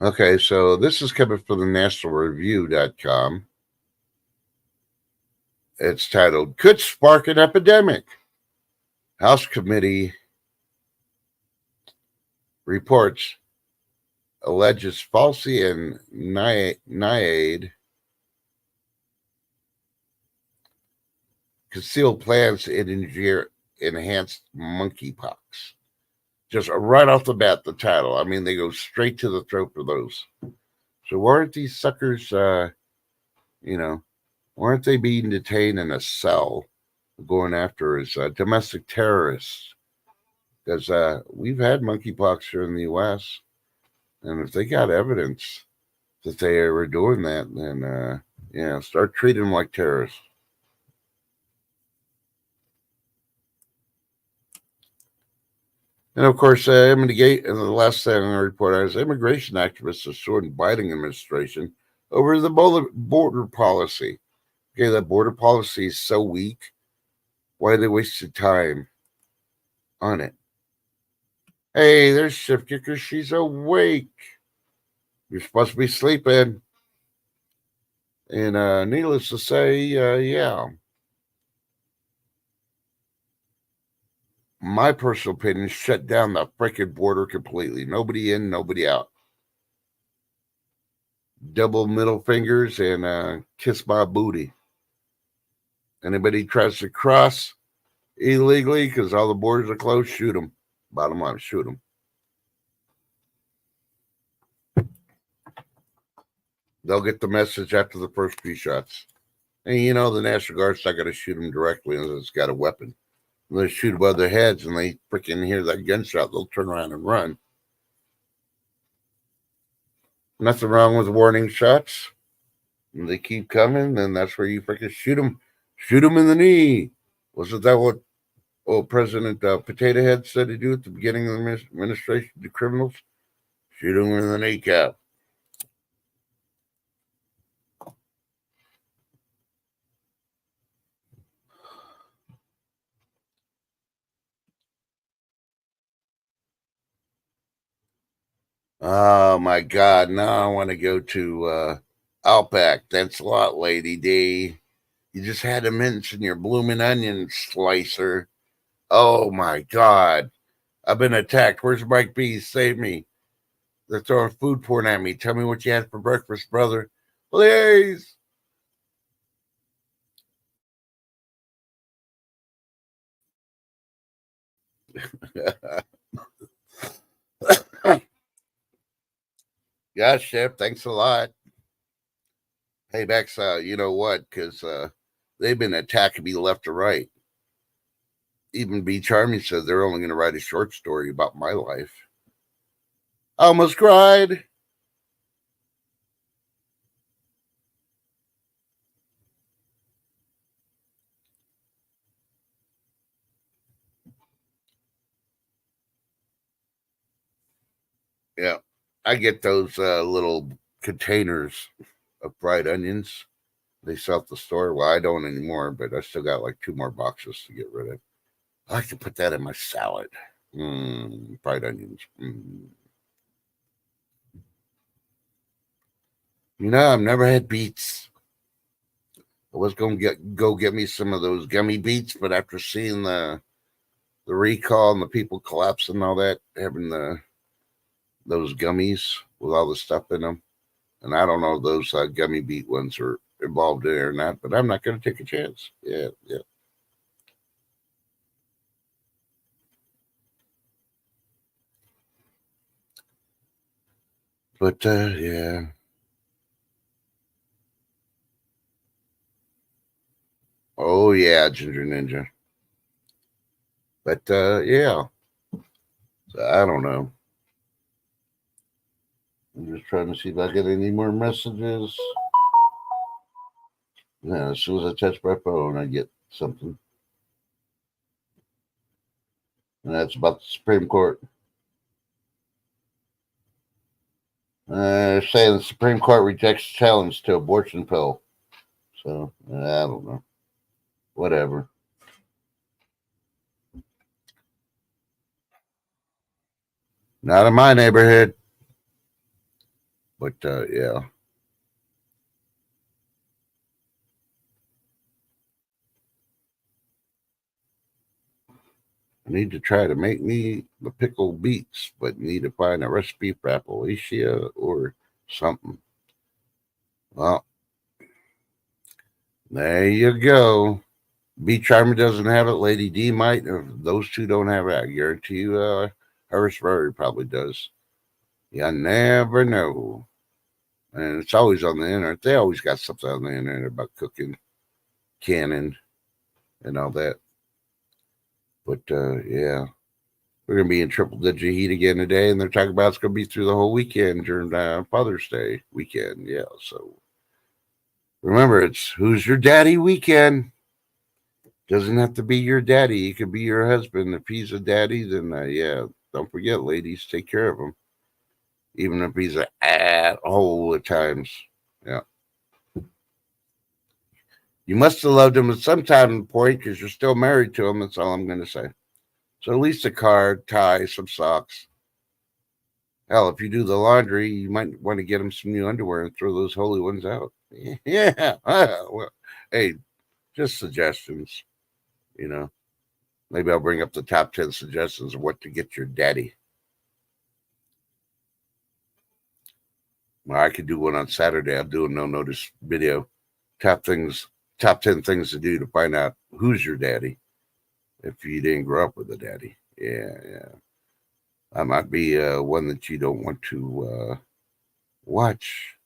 Okay, so this is coming from the nationalreview.com. It's titled Could Spark an Epidemic. House Committee reports alleges falsely and NIAID concealed plans to engineer enhanced monkeypox. Just right off the bat, the title. I mean, they go straight to the throat for those. So weren't these suckers, you know, weren't they being detained in a cell going after as domestic terrorists? Because we've had monkeypox here in the U.S., and if they got evidence, that they were doing that, then start treating them like terrorists. And of course, and the last thing I report is immigration activists are suing Biden administration over the border policy. Okay, that border policy is so weak. Why they wasted time on it? Hey, there's Shift Kicker. She's awake. You're supposed to be sleeping. And needless to say, yeah. My personal opinion, shut down the freaking border completely. Nobody in, nobody out. Double middle fingers and kiss my booty. Anybody tries to cross illegally because all the borders are closed, shoot them. Bottom line, shoot them. They'll get the message after the first few shots. And the National Guard's not going to shoot them directly unless it's got a weapon. When they shoot above their heads and they freaking hear that gunshot, they'll turn around and run. Nothing wrong with warning shots. And they keep coming, then that's where you freaking shoot them. Shoot them in the knee. Wasn't that what President Potato Head said to do at the beginning of the administration to criminals? Shoot them in the kneecap. Oh my God! Now I want to go to Outback. Thanks a lot, Lady D. You just had to mention your blooming onion slicer. Oh my God! I've been attacked. Where's Mike B? Save me! They're throwing food porn at me. Tell me what you had for breakfast, brother. Please. Yeah, Chef. Thanks a lot. Payback's, you know what? Because they've been attacking me left or right. Even B. Charming said they're only going to write a short story about my life. I almost cried. Yeah, I get those little containers of fried onions they sell at the store. Well, I don't anymore, but I still got like 2 more boxes to get rid of. I like to put that in my salad. Fried onions. I've never had beets. I was going to go get me some of those gummy beets, but after seeing the recall and the people collapsing and all that, having those gummies with all the stuff in them, and I don't know if those gummy beet ones are involved in it or not, but I'm not going to take a chance. Yeah. But yeah. Oh yeah, Ginger Ninja. But yeah. So, I don't know. I'm just trying to see if I get any more messages. Yeah, as soon as I touch my phone, I get something. And that's about the Supreme Court. Saying the Supreme Court rejects challenge to abortion pill. So, I don't know. Whatever. Not in my neighborhood. But, yeah. I need to try to make me the pickled beets, but need to find a recipe for Appalachia or something. Well, there you go. B Charmer doesn't have it. Lady D might. If those two don't have it, I guarantee you, Harris Murray probably does. You never know. And it's always on the internet. They always got something on the internet about cooking, canning, and all that. But yeah. We're going to be in triple digit heat again today, and they're talking about it's going to be through the whole weekend during Father's Day weekend. Yeah, so remember, it's who's your daddy weekend. Doesn't have to be your daddy. It could be your husband. If he's a daddy, then yeah, don't forget, ladies, take care of him, even if he's an asshole at times. Yeah, you must have loved him at some time point because you're still married to him. That's all I'm going to say. So at least a card, tie, some socks. Hell, if you do the laundry, you might want to get him some new underwear and throw those holy ones out. Yeah. Well, hey, just suggestions. You know, maybe I'll bring up the top 10 suggestions of what to get your daddy. Well, I could do one on Saturday. I'll do a no notice video. Top 10 things to do to find out who's your daddy if you didn't grow up with a daddy. Yeah. That might be one that you don't want to watch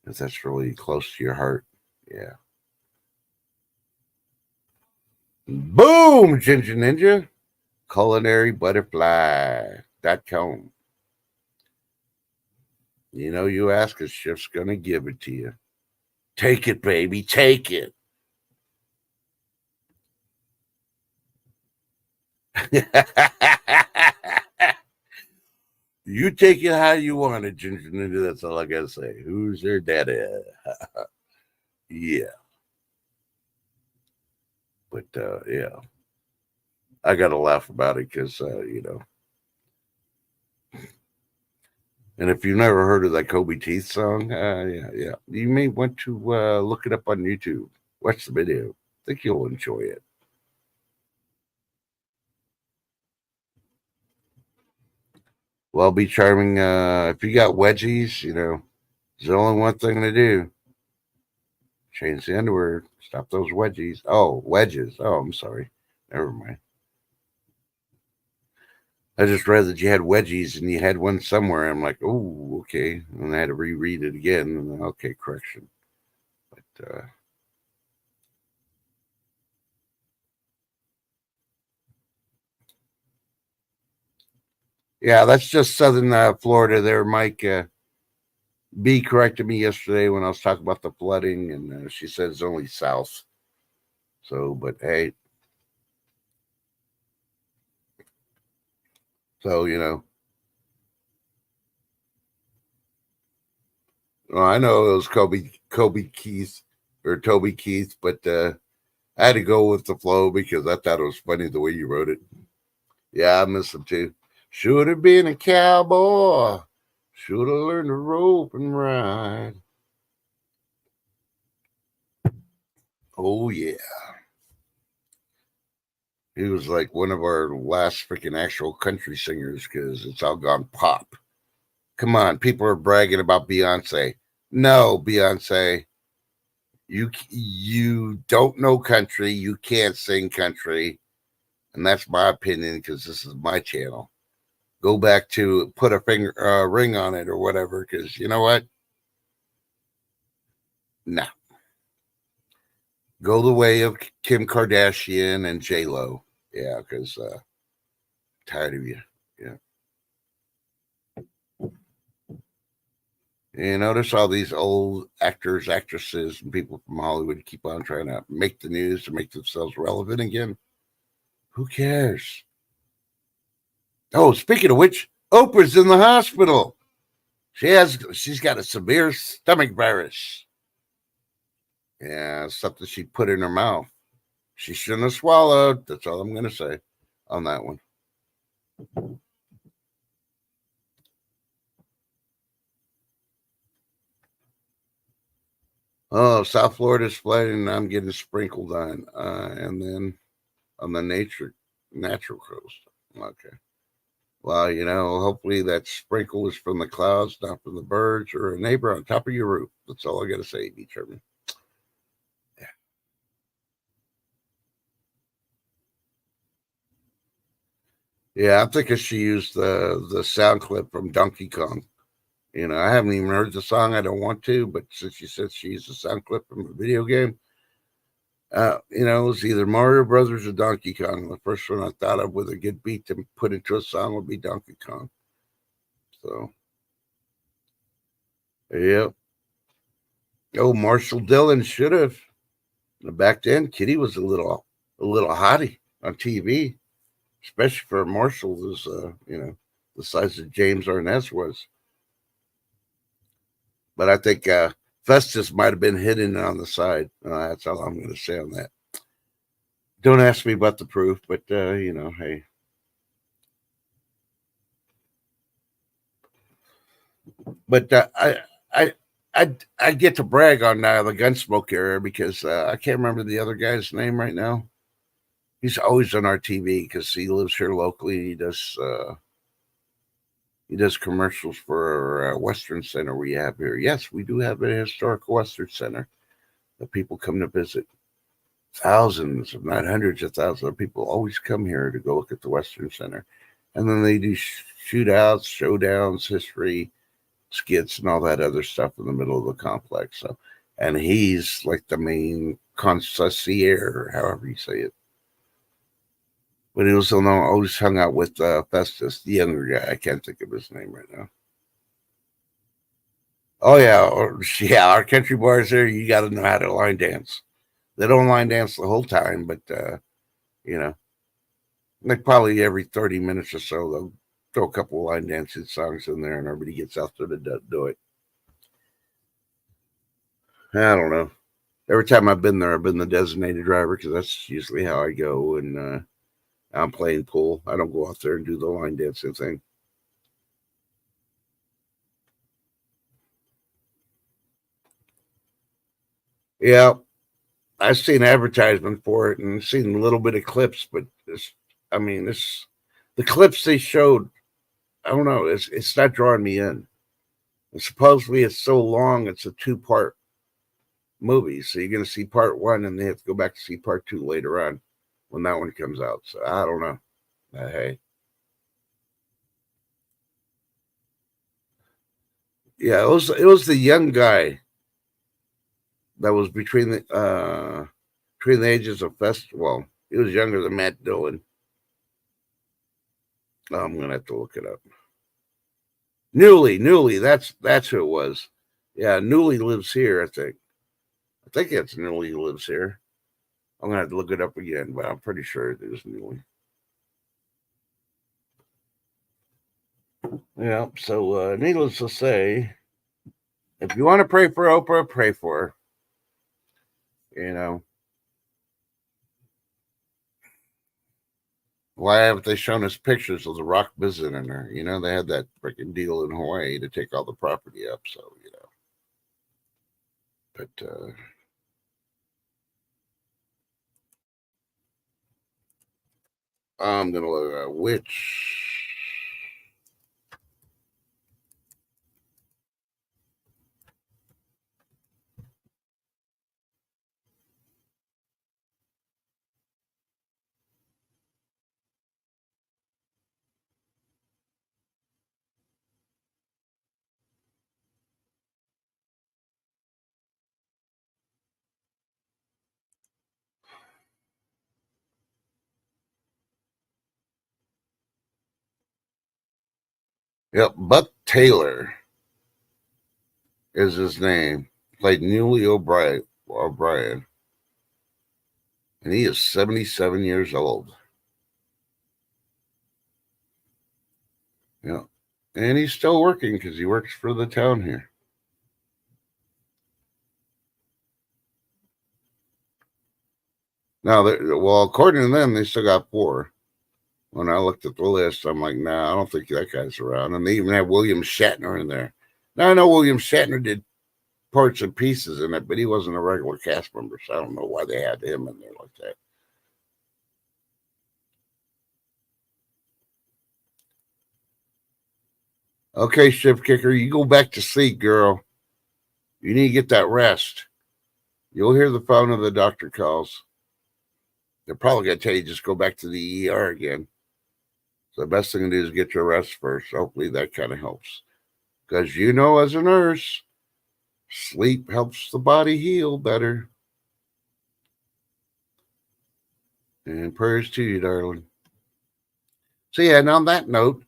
if that's really close to your heart. Yeah. Boom, Ginger Ninja. CulinaryButterfly.com. You know, you ask a chef's going to give it to you. Take it, baby. Take it. You take it how you want it, Ginger Ninja. That's all I got to say. Who's their daddy? Yeah. But, yeah. I got to laugh about it because, you know. And if you've never heard of that Kobe Teeth song, yeah, you may want to look it up on YouTube. Watch the video. I think you'll enjoy it. Well, be charming. If you got wedgies, you know, there's only one thing to do. Change the underwear. Stop those wedgies. Oh, wedges. Oh, I'm sorry. Never mind. I just read that you had wedgies and you had one somewhere. I'm like, oh, okay. And I had to reread it again. And okay, correction. But yeah, that's just southern Florida there, Mike. B corrected me yesterday when I was talking about the flooding, and she said it's only south. So, but hey, so you know, well, I know it was Kobe Keith or Toby Keith, but I had to go with the flow because I thought it was funny the way you wrote it. Yeah, I miss him too. Should have been a cowboy. Should have learned to rope and ride. Oh yeah. He was like one of our last freaking actual country singers because it's all gone pop. Come on, people are bragging about Beyonce. No, Beyonce, you don't know country. You can't sing country, and that's my opinion because this is my channel. Go back to put a ring on it or whatever because you know what? No. Go the way of Kim Kardashian and J Lo. Yeah, because tired of you. Yeah. You notice all these old actors, actresses, and people from Hollywood keep on trying to make the news to make themselves relevant again. Who cares? Oh, speaking of which, Oprah's in the hospital. She's got a severe stomach virus. Yeah, something she put in her mouth. She shouldn't have swallowed. That's all I'm going to say on that one. Oh, South Florida's flooding, and I'm getting sprinkled on. And then on the natural coast. Okay. Well, you know, hopefully that sprinkle is from the clouds, not from the birds or a neighbor on top of your roof. That's all I got to say, B. Sherman. Yeah. Yeah, I'm thinking she used the sound clip from Donkey Kong. You know, I haven't even heard the song. I don't want to, but since she said she used the sound clip from a video game, It was either Mario Brothers or Donkey Kong. The first one I thought of with a good beat to put into a song would be Donkey Kong. So, yep. Oh, Marshall Dillon should have. Back then, Kitty was a little hottie on TV, especially for Marshall, who's the size that James Arness was. But I think Festus might have been hidden on the side. That's all I'm going to say on that. Don't ask me about the proof, but hey. But I, I get to brag on the Gunsmoke era because I can't remember the other guy's name right now. He's always on our TV because he lives here locally. He does commercials for Western Center we have here. Yes, we do have a historical Western Center that people come to visit. Thousands, if not hundreds of thousands of people always come here to go look at the Western Center. And then they do shootouts, showdowns, history, skits, and all that other stuff in the middle of the complex. So, and he's like the main consigliere, however you say it. But he also always hung out with Festus, the younger guy. I can't think of his name right now. Oh yeah, our country bars there. You got to know how to line dance. They don't line dance the whole time, but you know, like probably every 30 minutes or so, they'll throw a couple of line dancing songs in there, and everybody gets out there to do it. I don't know. Every time I've been there, I've been the designated driver because that's usually how I go. And I'm playing pool. I don't go out there and do the line dancing thing. Yeah, I've seen advertisement for it and seen a little bit of clips, but this the clips they showed. I don't know. It's not drawing me in. And supposedly it's so long. It's a two-part movie, so you're going to see part one, and they have to go back to see part two later on when that one comes out. So I don't know. Hey, yeah, it was the young guy that was between the ages of Well, he was younger than Matt Dillon. I'm gonna have to look it up. Newly. That's who it was. Yeah, Newly lives here. I think it's Newly who lives here. I'm gonna have to look it up again, but I'm pretty sure it is Newly. Yeah. So, needless to say, if you want to pray for Oprah, pray for her. You know, why haven't they shown us pictures of the Rock visiting her? They had that freaking deal in Hawaii to take all the property up. So, but I'm gonna look at which. Yep, Buck Taylor is his name. Played Newly O'Brien, and he is 77 years old. Yeah, and he's still working because he works for the town here. Now, well, according to them, they still got four. When I looked at the list, I'm like, nah, I don't think that guy's around. And they even have William Shatner in there. Now, I know William Shatner did parts and pieces in it, but he wasn't a regular cast member, so I don't know why they had him in there like that. Okay, Shift Kicker, you go back to sleep, girl. You need to get that rest. You'll hear the phone of the doctor calls. They're probably going to tell you just go back to the ER again. So the best thing to do is get your rest first. Hopefully that kind of helps. Because as a nurse, sleep helps the body heal better. And prayers to you, darling. So, yeah, and on that note,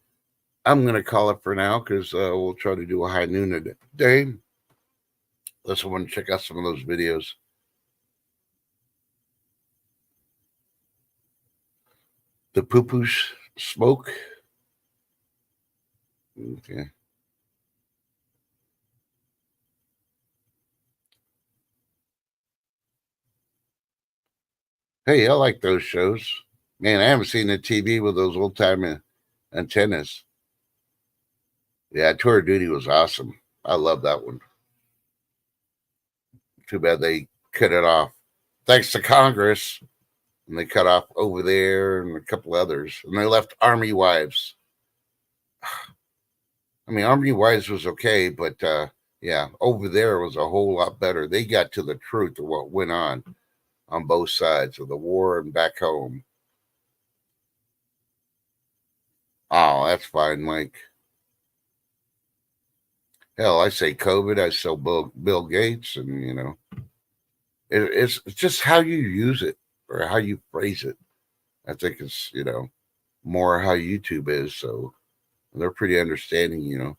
I'm going to call it for now because we'll try to do a high noon a day. Unless I want to check out some of those videos. The poo-poo smoke. Okay. Hey, I like those shows. Man, I haven't seen the TV with those old-time antennas. Yeah, Tour of Duty was awesome. I love that one. Too bad they cut it off. Thanks to Congress. And they cut off Over There and a couple others. And they left Army Wives. I mean, Army Wives was okay, but yeah, Over There was a whole lot better. They got to the truth of what went on both sides of the war and back home. Oh, that's fine, Mike. Hell, I say COVID, I say Bill Gates, and you know, it's just how you use it or how you phrase it. I think it's, you know, more how YouTube is. So they're pretty understanding, you know.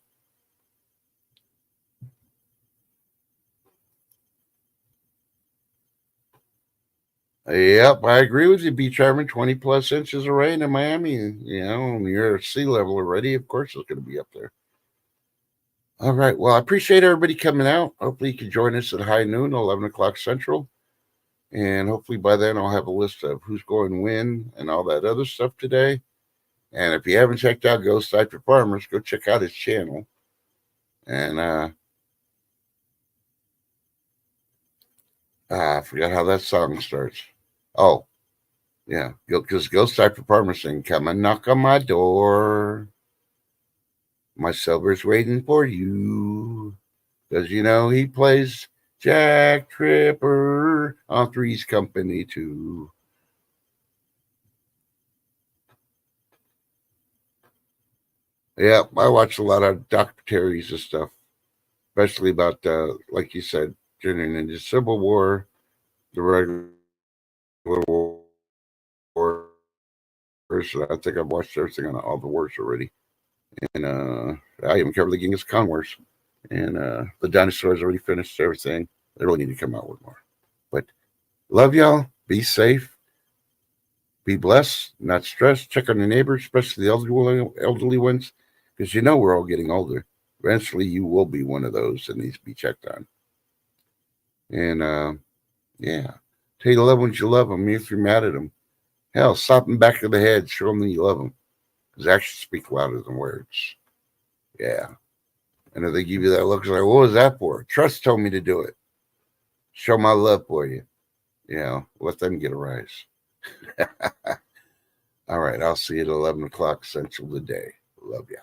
Yep, I agree with you, Beach Harmon. 20 plus inches of rain in Miami. You know, when you're at sea level already, of course it's going to be up there. All right. Well, I appreciate everybody coming out. Hopefully you can join us at high noon, 11 o'clock Central. And hopefully by then I'll have a list of who's going when and all that other stuff today. And if you haven't checked out Ghost Side for Farmers, go check out his channel. And I forgot how that song starts. Oh, yeah. Because Ghost Side for Farmers sing, come and knock on my door. My silver's waiting for you. Because, you know, he plays Jack Tripper on Three's Company too. Yeah, I watch a lot of documentaries and stuff, especially about, like you said, during the Civil War, the regular war. I think I've watched everything on all the wars already. And I even covered the Genghis Khan Wars. And the dinosaurs already finished everything. They really need to come out with more. But love y'all. Be safe. Be blessed. Not stressed. Check on your neighbors, especially the elderly ones, because you know we're all getting older. Eventually, you will be one of those that needs to be checked on. And yeah, tell your loved ones you love them. If you're mad at them, hell, slap them back of the head. Show them that you love them, because actions speak louder than words. Yeah. And if they give you that look, it's like, what was that for? Trust told me to do it. Show my love for you. You know, let them get a rise. All right, I'll see you at 11 o'clock Central today. Love y'all.